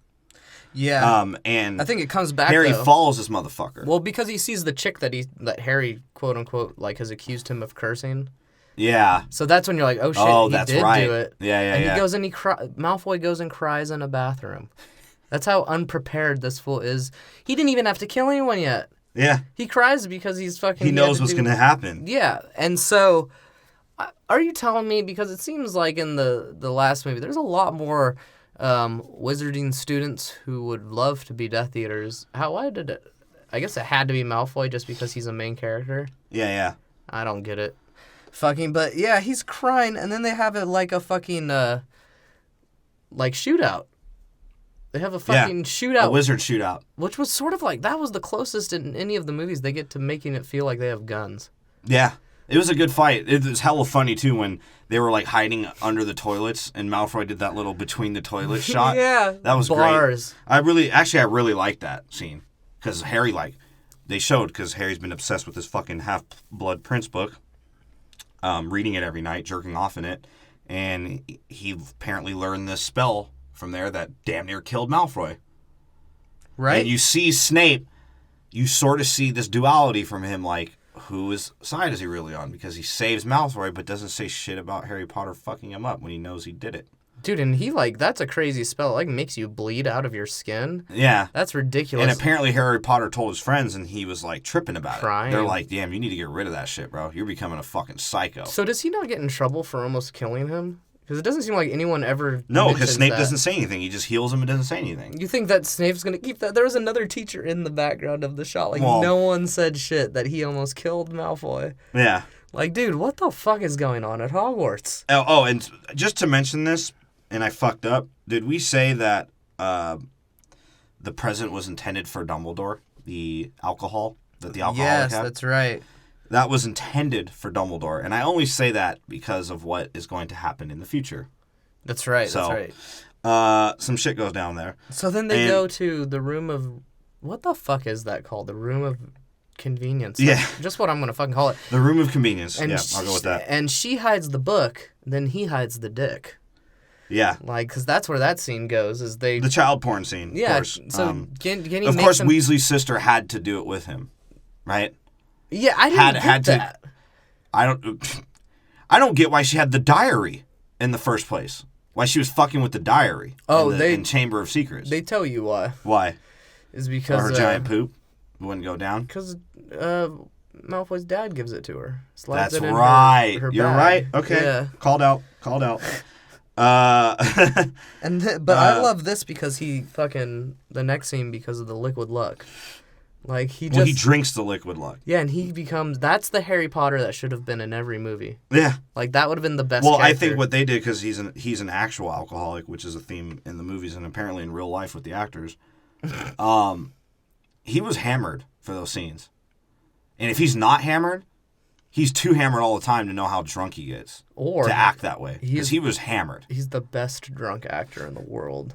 Yeah. And I think it comes back Harry though. follows this motherfucker. Well, because he sees the chick that Harry, quote unquote, like has accused him of cursing. Yeah. So that's when you're like, oh shit, Oh, he that's did right. do it. Yeah, yeah, and yeah. he goes and Malfoy goes and cries in a bathroom. That's how unprepared this fool is. He didn't even have to kill anyone yet. Yeah. He cries because he's fucking. He knows had what's do- going to happen. Yeah, and so, are you telling me, because it seems like in the last movie, there's a lot more wizarding students who would love to be Death Eaters. Why did it? I guess it had to be Malfoy just because he's a main character. Yeah, yeah. I don't get it. But yeah, he's crying, and then they have it like a fucking, like shootout. They have a fucking shootout. A wizard shootout. Which was sort of like, that was the closest in any of the movies they get to making it feel like they have guns. Yeah. It was a good fight. It was hella funny, too, when they were, like, hiding under the toilets, and Malfoy did that little between the toilet shot. Yeah. That was Bars. great. I really liked that scene. Because Harry, they showed, because Harry's been obsessed with this fucking Half-Blood Prince book. Reading it every night, jerking off in it. And he apparently learned this spell from there that damn near killed Malfoy. Right? And you see Snape, you sort of see this duality from him, like, whose side is he really on? Because he saves Malfoy, but doesn't say shit about Harry Potter fucking him up when he knows he did it. Dude, and he, like, that's a crazy spell. It, like, makes you bleed out of your skin. Yeah. That's ridiculous. And apparently Harry Potter told his friends, and he was, like, tripping about Crying. it. They're like, damn, you need to get rid of that shit, bro. You're becoming a fucking psycho. So does he not get in trouble for almost killing him? Because it doesn't seem like anyone ever No, because mentions Snape that. doesn't say anything. He just heals him and doesn't say anything. You think that Snape's going to keep that? There was another teacher in the background of the shot. Like, Well- no one said shit that he almost killed Malfoy. Yeah. Like, dude, what the fuck is going on at Hogwarts? Oh, and just to mention this, and I fucked up, did we say that the present was intended for Dumbledore? The alcohol that the alcoholic Yes, had? that's right. That was intended for Dumbledore. And I only say that because of what is going to happen in the future. That's right, So, that's right. Some shit goes down there. So then they and- go to the room of... What the fuck is that called? The room of convenience. Yeah. That's just what I'm going to fucking call it. The Room of Convenience. And Yeah, I'll go with that. And she hides the book, then he hides the dick. Yeah. Like, because that's where that scene goes, is they... The child porn scene, yeah, of course. so can he Of make course, them... Weasley's sister had to do it with him, right? Yeah, I didn't get that. I don't get why she had the diary in the first place. Why she was fucking with the diary in Chamber of Secrets. They tell you why. Why? Is Or because... her giant poop wouldn't go down? Because Malfoy's dad gives it to her. Slides That's it in right. her You're bag. right. Okay. Yeah. Called out. But I love this because he fucking... The next scene because of the liquid luck. Like, he just... Well, he drinks the liquid luck. Yeah, and he becomes... That's the Harry Potter that should have been in every movie. Yeah. Like, that would have been the best Well, I character. think what they did, because he's an actual alcoholic, which is a theme in the movies and apparently in real life with the actors, he was hammered for those scenes. And if he's not hammered, he's too hammered all the time to know how drunk he gets. Or to act that way. Because he was hammered. He's the best drunk actor in the world.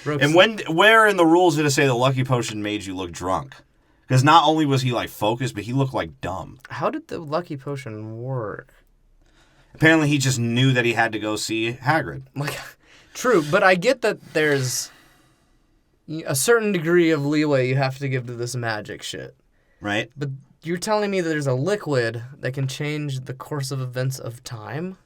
Brooks, And where in the rules did it say the lucky potion made you look drunk? Because not only was he like focused, but he looked like dumb. how did the lucky potion work? Apparently he just knew that he had to go see Hagrid. Like, true, but I get that there's a certain degree of leeway you have to give to this magic shit. Right? But you're telling me that there's a liquid that can change the course of events of time?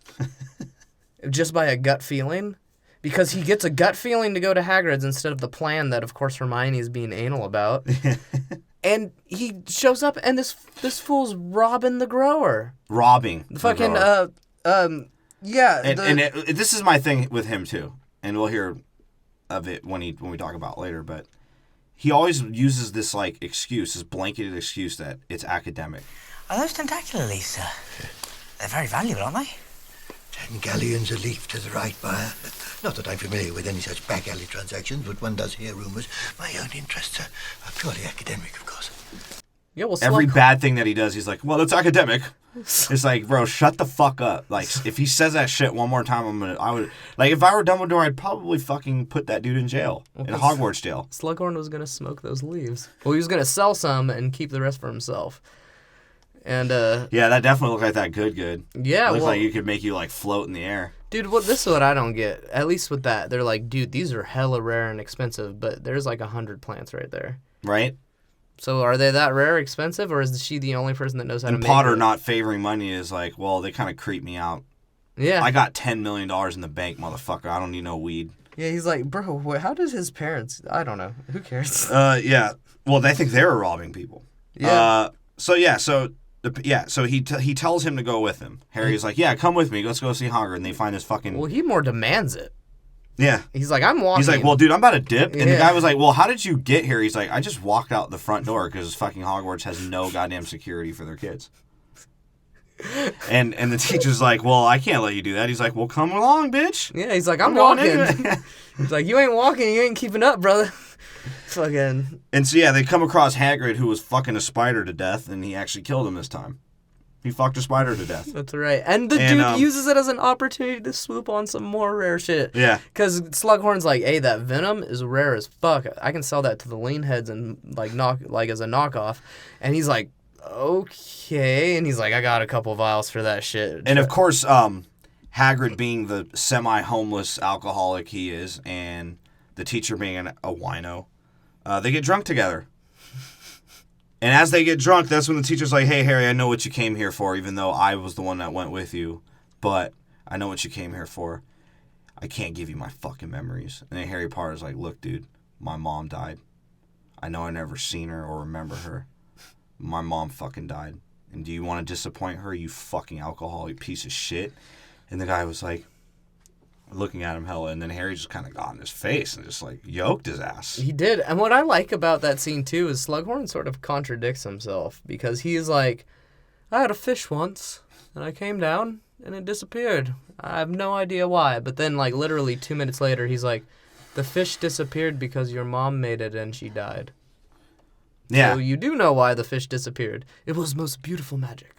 Just by a gut feeling? Because he gets a gut feeling to go to Hagrid's instead of the plan that, of course, Hermione is being anal about. And he shows up, and this fool's robbing the grower. Robbing. the Fucking, grower. yeah. And this is my thing with him too, and we'll hear of it when we talk about it later. But he always uses this like excuse, this blanketed excuse that it's academic. Are those tentacular leaves, sir? They're very valuable, aren't they? 10 galleons a leaf to the right buyer. Not that I'm familiar with any such back alley transactions, but one does hear rumours. My own interests are purely academic, of course. yeah, well, Every Slug- bad thing that he does, he's like, well, it's academic. It's like, bro, shut the fuck up. Like, if he says that shit one more time, if I were Dumbledore, I'd probably fucking put that dude in jail, in Hogwarts jail. Slughorn was going to smoke those leaves. Well, he was going to sell some and keep the rest for himself. And, Yeah, that definitely looked like that good. yeah, It looks well, like you could make you like float in the air. dude, this is what I don't get. At least with that, they're like, dude, these are hella rare and expensive, but there's like 100 plants right there. Right? So are they that rare, expensive, or is she the only person that knows how to And make Potter it? not favoring money is like, well, they kind of creep me out. Yeah. I got $10 million in the bank, motherfucker. I don't need no weed. Yeah, he's like, bro, how did his parents... I don't know. Who cares? Yeah. Well, they think they were robbing people. Yeah. So he tells him to go with him. Harry's like, yeah, come with me. Let's go see Hagrid. And they find his fucking... Well, he more demands it. Yeah. He's like, I'm walking. He's like, well, dude, I'm about to dip. And the Yeah. guy was like, well, how did you get here? He's like, I just walked out the front door because fucking Hogwarts has no goddamn security for their kids. And the teacher's like, well, I can't let you do that. He's like, well, come along, bitch. Yeah, he's like, I'm going walking. anyway. He's like, you ain't walking, you ain't keeping up, brother. Fucking... And so, yeah, they come across Hagrid, who was fucking a spider to death, and he actually killed him this time. He fucked a spider to death. That's right. And the dude uses it as an opportunity to swoop on some more rare shit. Yeah. Because Slughorn's like, hey, that venom is rare as fuck. I can sell that to the lean heads and as a knockoff. And he's like, okay. And he's like, I got a couple vials for that shit. And of course, Hagrid being the semi-homeless alcoholic he is, and the teacher being a wino, they get drunk together. And as they get drunk, that's when the teacher's like, hey, Harry, I know what you came here for, even though I was the one that went with you. But I know what you came here for. I can't give you my fucking memories. And then Harry Potter's like, look, dude, my mom died. I know I never seen her or remember her. My mom fucking died. And do you want to disappoint her, you fucking alcoholic piece of shit? And the guy was like, looking at him hella, and then Harry just kind of got in his face and just like yoked his ass. He did. And what I like about that scene too is Slughorn sort of contradicts himself, because he's like, I had a fish once and I came down and it disappeared. I have no idea why. But then like literally 2 minutes later, he's like, the fish disappeared because your mom made it and she died. Yeah. So you do know why the fish disappeared. It was most beautiful magic.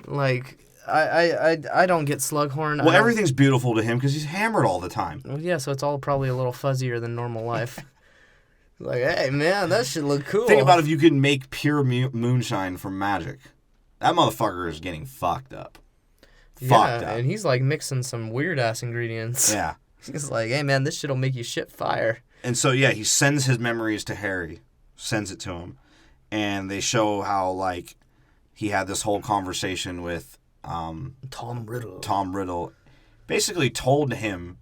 Like, I don't get Slughorn. Well, everything's beautiful to him because he's hammered all the time. Well, yeah, so it's all probably a little fuzzier than normal life. Like, hey, man, that should look cool. Think about if you could make pure moonshine from magic. That motherfucker is getting fucked up. Fucked up. And he's like mixing some weird-ass ingredients. Yeah. He's like, hey, man, this shit'll make you shit fire. And so, yeah, he sends his memories to Harry. Sends it to him. And they show how, like, he had this whole conversation with Tom Riddle. Tom Riddle basically told him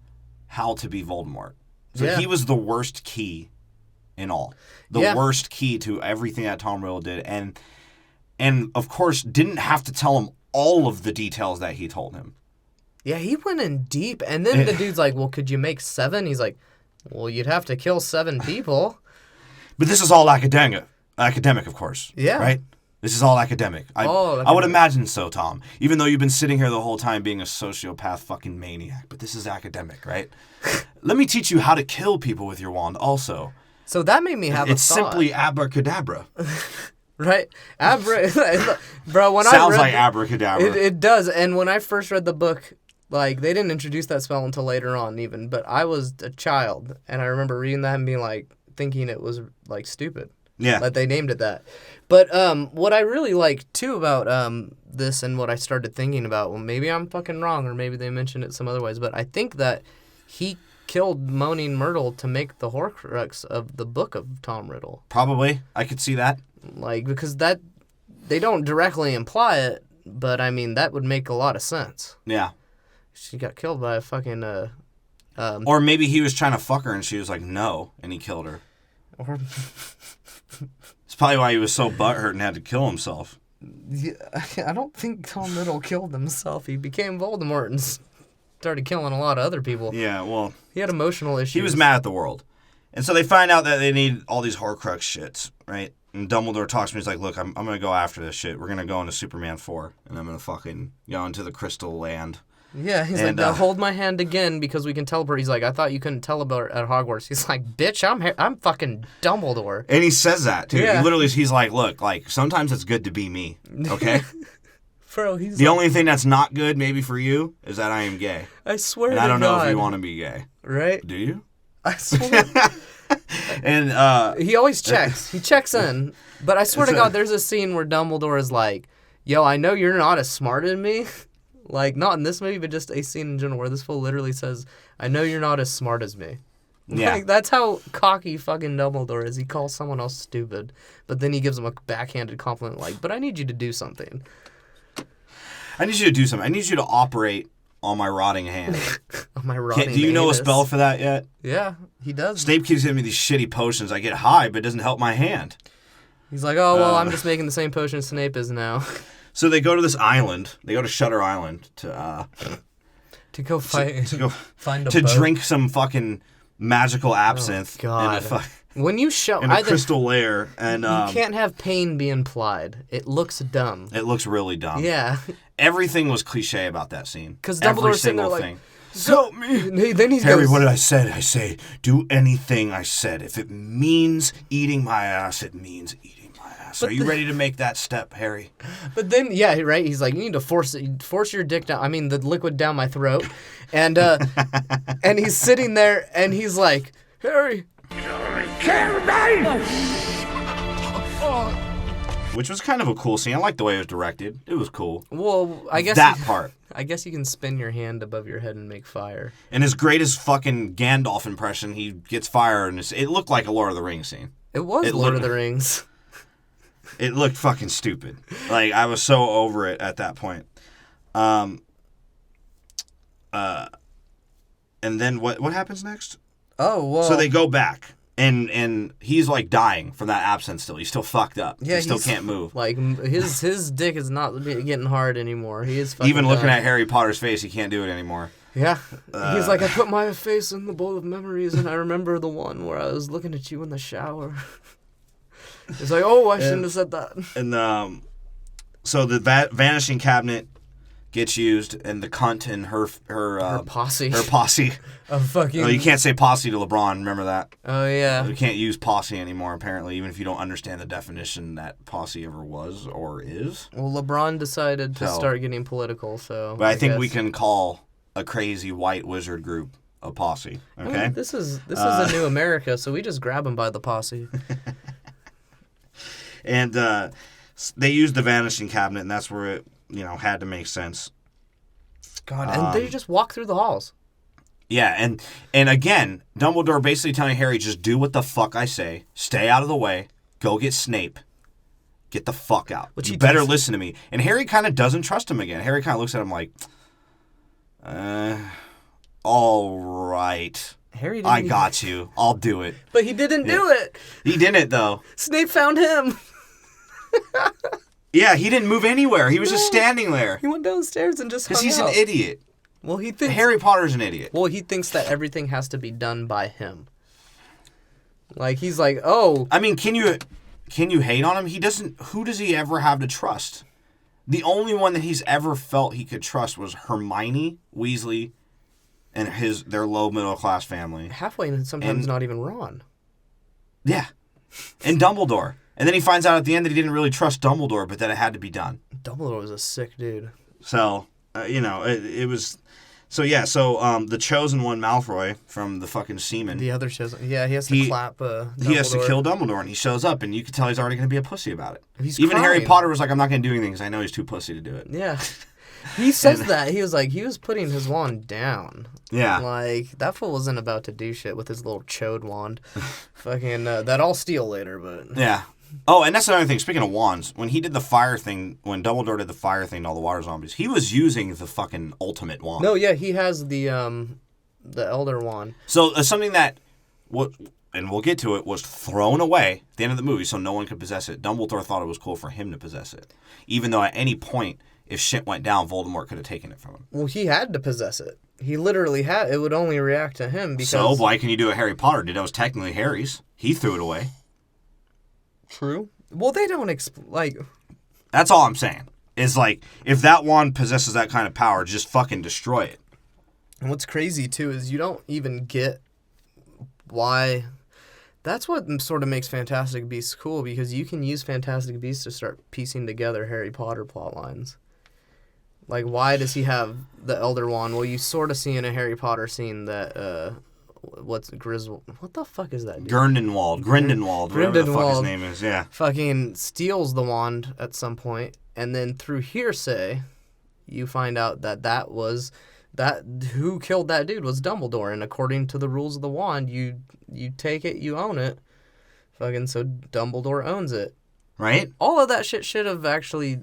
how to be Voldemort. So Yeah. he was the worst key in all. The worst key to everything that Tom Riddle did. And of course, didn't have to tell him all of the details that he told him. Yeah, he went in deep. And then the dude's like, well, could you make 7? He's like, well, you'd have to kill 7 people. But this is all academic, of course. Yeah. Right? This is all academic. I would imagine so, Tom. Even though you've been sitting here the whole time being a sociopath fucking maniac. But this is academic, right? Let me teach you how to kill people with your wand also. So that made me have It's a thought. simply abracadabra. Right? Bro, when Sounds I read like abracadabra. It does. And when I first read the book, like, they didn't introduce that spell until later on even. But I was a child, and I remember reading that and being like, thinking it was, like, stupid. Yeah. Like, they named it that. But what I really like, too, about this and what I started thinking about, well, maybe I'm fucking wrong, or maybe they mentioned it some other ways, but I think that he killed Moaning Myrtle to make the Horcrux of the book of Tom Riddle. Probably. I could see that. Like, because that, they don't directly imply it, but, I mean, that would make a lot of sense. Yeah. She got killed by a fucking, Or maybe he was trying to fuck her and she was like, no, and he killed her. or... It's probably why he was so butthurt and had to kill himself. Yeah, I don't think Tom Riddle killed himself. He became Voldemort and started killing a lot of other people. Yeah, well... He had emotional issues. He was mad at the world. And so they find out that they need all these Horcrux shits, right? And Dumbledore talks to me. He's like, look, I'm going to go after this shit. We're going to go into Superman 4. And I'm going to fucking go into the Crystal Land. Yeah, he's like, now hold my hand again because we can teleport. He's like, I thought you couldn't teleport at Hogwarts. He's like, bitch, I'm fucking Dumbledore. And he says that, too. Yeah. He literally, he's like, look, like, sometimes it's good to be me, okay? Bro, he's The only thing that's not good, maybe for you, is that I am gay. I swear And to I don't know God. if you want to be gay. Right? Do you? I swear. And, He always checks. He checks in. But I swear to God, there's a scene where Dumbledore is like, yo, I know you're not as smart as me. Like, not in this movie, but just a scene in general where this fool literally says, I know you're not as smart as me. Yeah. Like, that's how cocky fucking Dumbledore is. He calls someone else stupid, but then he gives him a backhanded compliment like, but I need you to do something. I need you to do something. I need you to operate on my rotting hand. On my rotting Do you know a anus. spell for that yet? Yeah, he does. Snape keeps giving me these shitty potions. I get high, but it doesn't help my hand. He's like, oh, well, I'm just making the same potion Snape is now. So they go to this island. They go to Shutter Island to go fight, to go find a to boat. drink some fucking magical absinthe God. in When you show a either, crystal lair, and you can't have pain be implied. It looks dumb. it looks really dumb. Yeah, Everything was cliche about that scene. because Every Dumbledore's sitting there single like, thing. Help me. Then he Harry, goes, what did I say? I say, do anything I said. If it means eating my ass, it means eating my ass. Are you ready to make that step, Harry? But then, yeah, right. He's like, you need to force your dick down. I mean, the liquid down my throat, and and he's sitting there, and he's like, Harry, Which was kind of a cool scene. I like the way it was directed. It was cool. well, I guess That part. I guess you can spin your hand above your head and make fire. And his greatest fucking Gandalf impression, he gets fire, and it looked like a Lord of the Rings scene. It was It Lord looked- of the Rings. It looked fucking stupid. Like, I was so over it at that point. And then what happens next? Oh, well. So they go back, and he's like dying from that absence still. He's still fucked up. Yeah, he still can't move. Like, his dick is not getting hard anymore. He is fucking Even looking done. at Harry Potter's face, he can't do it anymore. Yeah. He's like, I put my face in the bowl of memories, and I remember the one where I was looking at you in the shower. He's like, oh, I shouldn't have said that. And so the vanishing cabinet gets used, and the cunt and her posse. Her posse. A fucking... No, you can't say posse to LeBron. Remember that? Oh, yeah. You can't use posse anymore, apparently, even if you don't understand the definition that posse ever was or is. Well, LeBron decided to So- start getting political, so... But I think guess. we can call a crazy white wizard group a posse. Okay? I mean, this is a new America, so we just grab him by the posse. And they used the vanishing cabinet, and that's where it, had to make sense. God, and they just walk through the halls. Yeah, and again, Dumbledore basically telling Harry, just do what the fuck I say, stay out of the way, go get Snape, get the fuck out. Which you he better does. listen to me. And Harry kind of doesn't trust him again. Harry kind of looks at him like, all right, Harry didn't I got you. I'll do it. But he didn't do it. He didn't, though. Snape found him. Yeah, he didn't move anywhere. He was just standing there. He went downstairs and just Because hung he's out. an idiot. Well, he thinks... Harry Potter's an idiot. Well, he thinks that everything has to be done by him. Like, he's like, oh... I mean, can you hate on him? He doesn't... Who does he ever have to trust? The only one that he's ever felt he could trust was Hermione Weasley and their low middle class family. Halfway, and sometimes And- not even Ron. Yeah. And Dumbledore. And then he finds out at the end that he didn't really trust Dumbledore, but that it had to be done. Dumbledore was a sick dude. So, it was... So, yeah, the chosen one, Malfoy, from the fucking semen... The other shows... Yeah, he has to clap Dumbledore. He has to kill Dumbledore, and he shows up, and you can tell he's already going to be a pussy about it. He's Even Harry crying. Potter was like, I'm not going to do anything because I know he's too pussy to do it. Yeah. He says that. He was like, he was putting his wand down. Yeah. Like, that fool wasn't about to do shit with his little chode wand. Fucking, that I'll steal later, but... Yeah. Oh, and that's another thing. Speaking of wands, when he did the fire thing, when Dumbledore did the fire thing to all the water zombies, he was using the fucking ultimate wand. No, yeah, he has the Elder Wand. So something that, and we'll get to it, was thrown away at the end of the movie so no one could possess it. Dumbledore thought it was cool for him to possess it. Even though at any point, if shit went down, Voldemort could have taken it from him. Well, he had to possess it. He literally had. It would only react to him because... So why can you do what Harry Potter did? That was technically Harry's. He threw it away. True. Well, they don't That's all I'm saying. Is like, if that wand possesses that kind of power, just fucking destroy it. And what's crazy, too, is you don't even get why... That's what sort of makes Fantastic Beasts cool, because you can use Fantastic Beasts to start piecing together Harry Potter plot lines. Like, why does he have the Elder Wand? Well, you sort of see in a Harry Potter scene that, what's Griswold? What the fuck is that dude? Grindelwald, whatever the fuck his name is, yeah. Fucking steals the wand at some point, and then through hearsay, you find out that who killed that dude was Dumbledore, and according to the rules of the wand, you take it, you own it. Fucking so Dumbledore owns it. Right? All of that shit should have actually,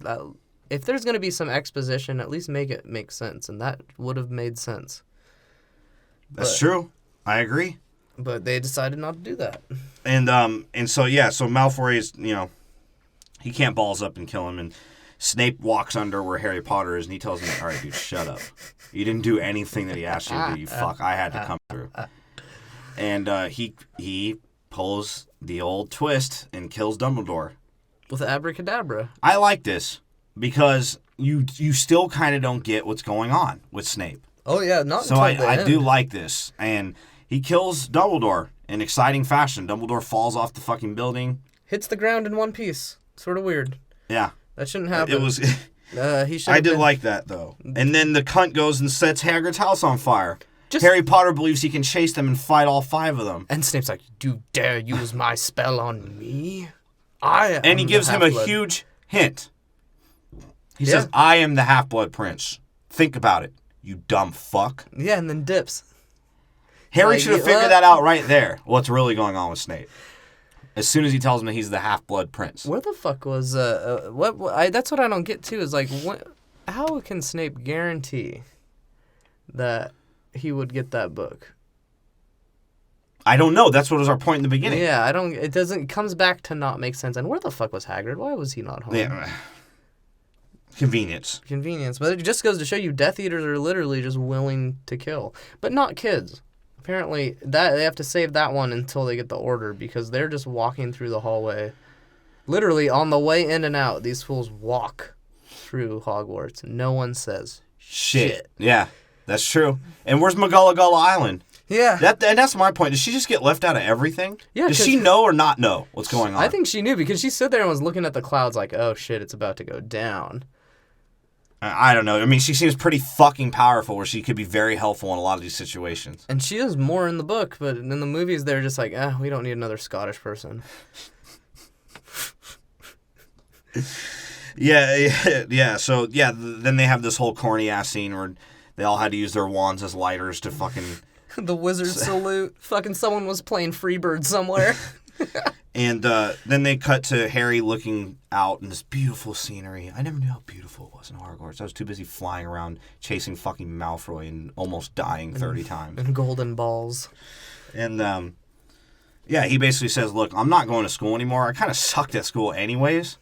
if there's gonna be some exposition, at least make it make sense, and that would have made sense. That's true. I agree. But they decided not to do that. And so Malfoy is, he can't balls up and kill him, and Snape walks under where Harry Potter is, and he tells him, all right, dude, shut up. You didn't do anything that he asked you to do, you fuck. I had to come through. And he pulls the old twist and kills Dumbledore. With abracadabra. I like this because you still kind of don't get what's going on with Snape. Oh yeah, not So until the I end. do like this. And he kills Dumbledore in exciting fashion. Dumbledore falls off the fucking building. Hits the ground in one piece. Sort of weird. Yeah. That shouldn't happen. It was... He should. I did like that, though. And then the cunt goes and sets Hagrid's house on fire. Just- Harry Potter believes he can chase them and fight all 5 of them. And Snape's like, "You dare use my spell on me? I am." And he the gives him a Half-Blood." huge hint. He says, I am the Half-Blood Prince. Think about it, you dumb fuck. Yeah, and then dips. Harry Like, should have figured that out right there, what's really going on with Snape. As soon as he tells him that he's the half-blood prince. Where the fuck was that's what I don't get too is like how can Snape guarantee that he would get that book? I don't know. That's what was our point in the beginning. Yeah, it comes back to not make sense. And where the fuck was Hagrid? Why was he not home? Yeah. Convenience. But it just goes to show you Death Eaters are literally just willing to kill. But not kids. Apparently, that they have to save that one until they get the order because they're just walking through the hallway. Literally, on the way in and out, these fools walk through Hogwarts. No one says shit. Yeah, that's true. And where's McGulligulla Island? Yeah. And that's my point. Did she just get left out of everything? Yeah. Does she know or not know what's going on? I think she knew because she stood there and was looking at the clouds like, oh shit, it's about to go down. I don't know. I mean, she seems pretty fucking powerful where she could be very helpful in a lot of these situations. And she is more in the book, but in the movies, they're just like, we don't need another Scottish person. Yeah. So, then they have this whole corny-ass scene where they all had to use their wands as lighters to fucking... The wizard salute. Fucking someone was playing Freebird somewhere. And then they cut to Harry looking out in this beautiful scenery. I never knew how beautiful it was in Hogwarts. I was too busy flying around chasing fucking Malfoy and almost dying 30 times. And golden balls. And, he basically says, look, I'm not going to school anymore. I kind of sucked at school anyways.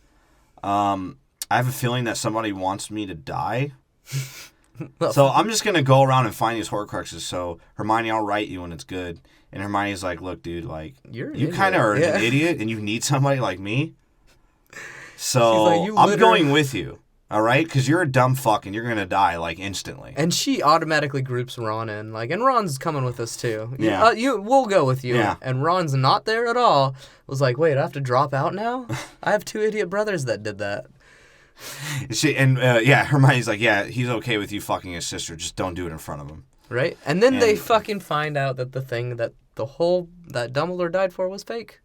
I have a feeling that somebody wants me to die. So I'm just going to go around and find these Horcruxes. So, Hermione, I'll write you when it's good. And Hermione's like, look, dude, like, you kind of are an idiot and you need somebody like me. So like, I'm going with you, all right? Because you're a dumb fuck and you're going to die, like, instantly. And she automatically groups Ron in. Like, and Ron's coming with us, too. Yeah. We'll go with you. Yeah. And Ron's not there at all. Was like, wait, I have to drop out now? I have 2 idiot brothers that did that. Hermione's like, yeah, he's okay with you fucking his sister. Just don't do it in front of him. Right? And then they fucking find out that the thing that that Dumbledore died for was fake.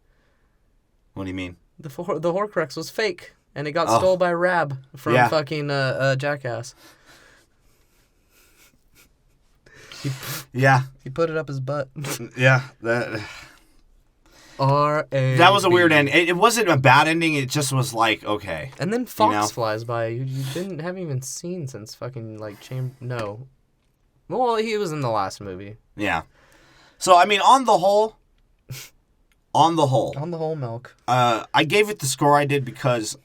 What do you mean? The Horcrux was fake, and it got stole by Rab from fucking Jackass. He put it up his butt. Yeah, that was a weird ending. It wasn't a bad ending. It just was like, okay. And then Fox flies by. You haven't even seen since fucking like No. Well, he was in the last movie. Yeah. So, I mean, on the whole, milk. I gave it the score I did because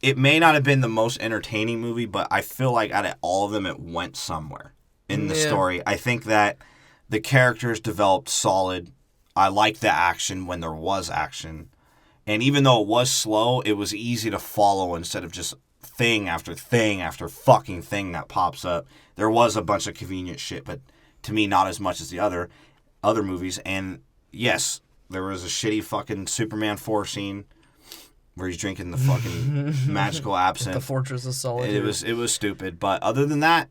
it may not have been the most entertaining movie, but I feel like out of all of them, it went somewhere in the story. I think that the characters developed solid. I liked the action when there was action. And even though it was slow, it was easy to follow instead of just thing after thing after fucking thing that pops up. There was a bunch of convenient shit, but to me, not as much as the other movies. And yes, there was a shitty fucking Superman 4 scene where he's drinking the fucking magical absinthe. The Fortress of Solitude. It was stupid, but other than that,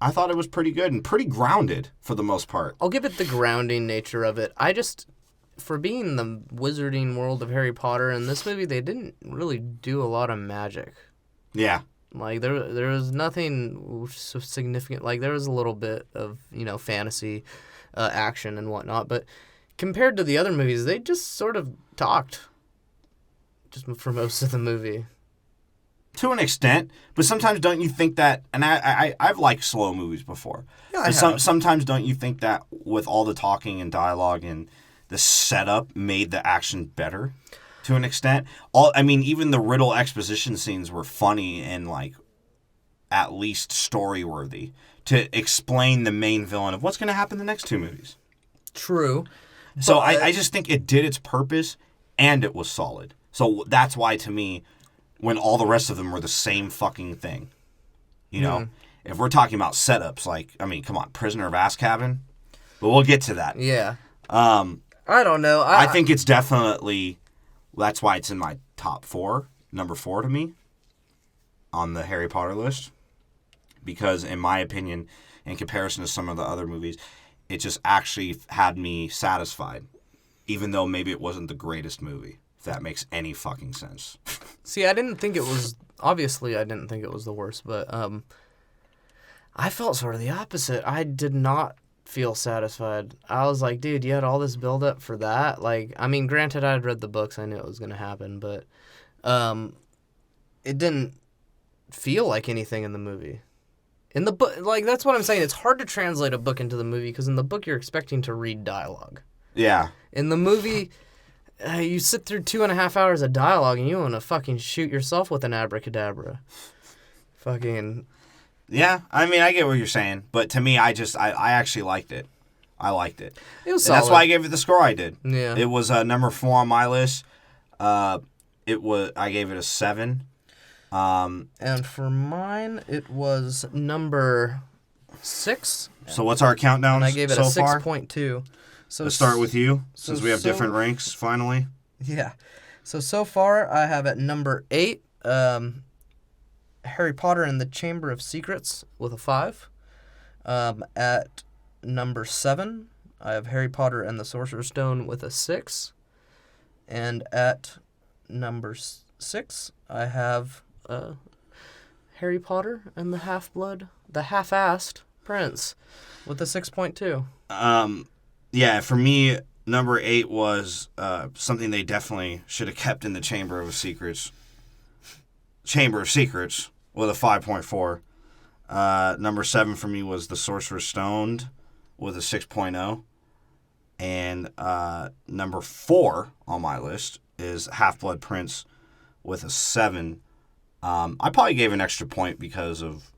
I thought it was pretty good and pretty grounded for the most part. I'll give it the grounding nature of it. For being the wizarding world of Harry Potter, in this movie, they didn't really do a lot of magic. Yeah. Like, there was nothing so significant. Like, there was a little bit of, fantasy action and whatnot. But compared to the other movies, they just sort of talked. Just for most of the movie. To an extent. But sometimes don't you think that... And I've liked slow movies before. Yeah, sometimes don't you think that with all the talking and dialogue and the setup made the action better? To an extent. Even the riddle exposition scenes were funny and, like, at least story-worthy to explain the main villain of what's going to happen in the next 2 movies. True. So I just think it did its purpose and it was solid. So that's why, to me, when all the rest of them were the same fucking thing, if we're talking about setups, come on, Prisoner of Azkaban, but we'll get to that. Yeah. I don't know. I think it's definitely... That's why it's in my top 4, number 4 to me, on the Harry Potter list. Because, in my opinion, in comparison to some of the other movies, it just actually had me satisfied. Even though maybe it wasn't the greatest movie, if that makes any fucking sense. See, I didn't think it was... Obviously, I didn't think it was the worst, but I felt sort of the opposite. I did not feel satisfied. I was like, dude, you had all this build up for that. Like, I mean, granted, I had read the books, I knew it was gonna happen, but it didn't feel like anything in the movie. In the book, like, that's what I'm saying. It's hard to translate a book into the movie because in the book you're expecting to read dialogue. Yeah. In the movie, you sit through 2.5 hours of dialogue and you want to fucking shoot yourself with an abracadabra. Fucking. Yeah, I mean, I get what you're saying, but to me, I actually liked it. I liked it. It was And that's solid. why I gave it the score I did. Yeah. It was number 4 on my list. I gave it a 7. And for mine, it was number 6. So what's our countdown And I gave it so a far? 6.2. So Let's start with you, so- since we have so- different ranks, finally. Yeah. So far, I have at number 8, Harry Potter and the Chamber of Secrets with a 5. At number 7, I have Harry Potter and the Sorcerer's Stone with a 6. And at number 6, I have Harry Potter and the Half-Assed Prince with a 6.2. Yeah, for me, number 8 was something they definitely should have kept in the Chamber of Secrets with a 5.4. Number 7 for me was The Sorcerer's Stone with a 6.0. And number 4 on my list is Half-Blood Prince with a 7. I probably gave an extra point because of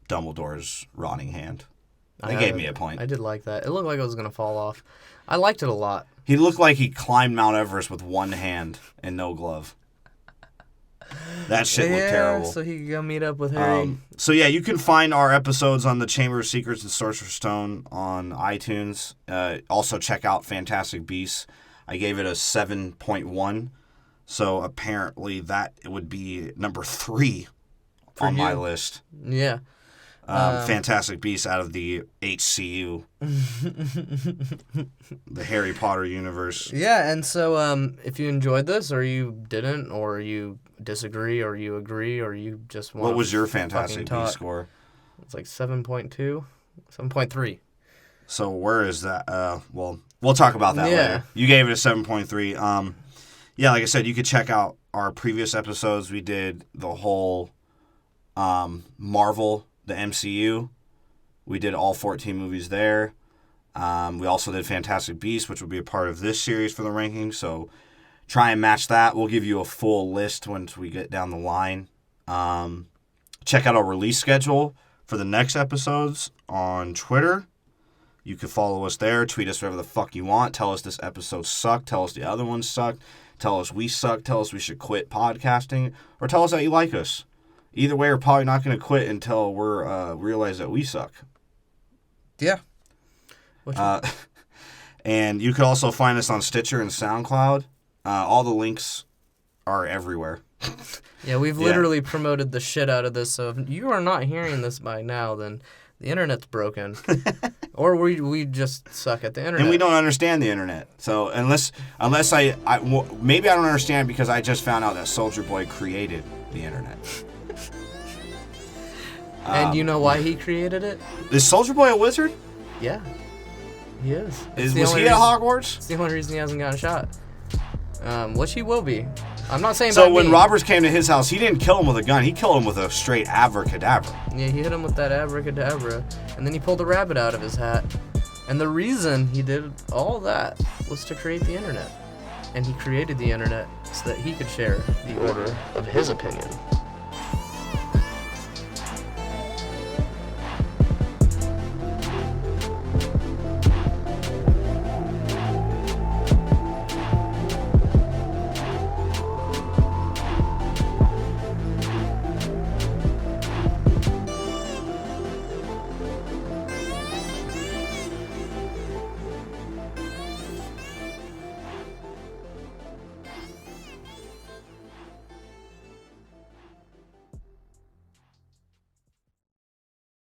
Dumbledore's rotting hand. They gave me a point. I did like that. It looked like it was going to fall off. I liked it a lot. He looked like he climbed Mount Everest with one hand and no glove. That shit looked terrible. So he could go meet up with Harry. So yeah, you can find our episodes on the Chamber of Secrets and Sorcerer's Stone on iTunes. Also check out Fantastic Beasts. I gave it a 7.1. So apparently that would be number 3 on my list. Yeah. Fantastic Beasts out of the HCU. The Harry Potter universe. Yeah, and so if you enjoyed this, or you didn't, or you disagree, or you agree, or you just want What was your fucking Fantastic talk, Beasts score? It's like 7.2, 7.3. So where is that? Well, we'll talk about that later. You gave it a 7.3. Yeah, like I said, you could check out our previous episodes. We did the whole Marvel, the MCU. We did all 14 movies there. We also did Fantastic Beasts, which will be a part of this series for the ranking. So try and match that. We'll give you a full list once we get down the line. Check out our release schedule for the next episodes on Twitter. You can follow us there. Tweet us whatever the fuck you want. Tell us this episode sucked. Tell us the other ones sucked. Tell us we suck. Tell us we should quit podcasting. Or tell us that you like us. Either way, we're probably not going to quit until we're realize that we suck. Yeah. And you can also find us on Stitcher and SoundCloud. All the links are everywhere. Yeah, we've literally promoted the shit out of this, so if you are not hearing this by now, then the internet's broken. Or we just suck at the internet. And we don't understand the internet. So unless maybe I don't understand because I just found out that Soulja Boy created the internet. And you know why he created it? Is Soulja Boy a wizard? Yeah. He is. Was he at Hogwarts? It's the only reason he hasn't gotten shot. Which he will be. I'm not saying So by when me. robbers came to his house, he didn't kill him with a gun. He killed him with a straight abracadabra. Yeah, he hit him with that abracadabra, and then he pulled a rabbit out of his hat. And the reason he did all that was to create the internet. And he created the internet so that he could share the order of his opinion.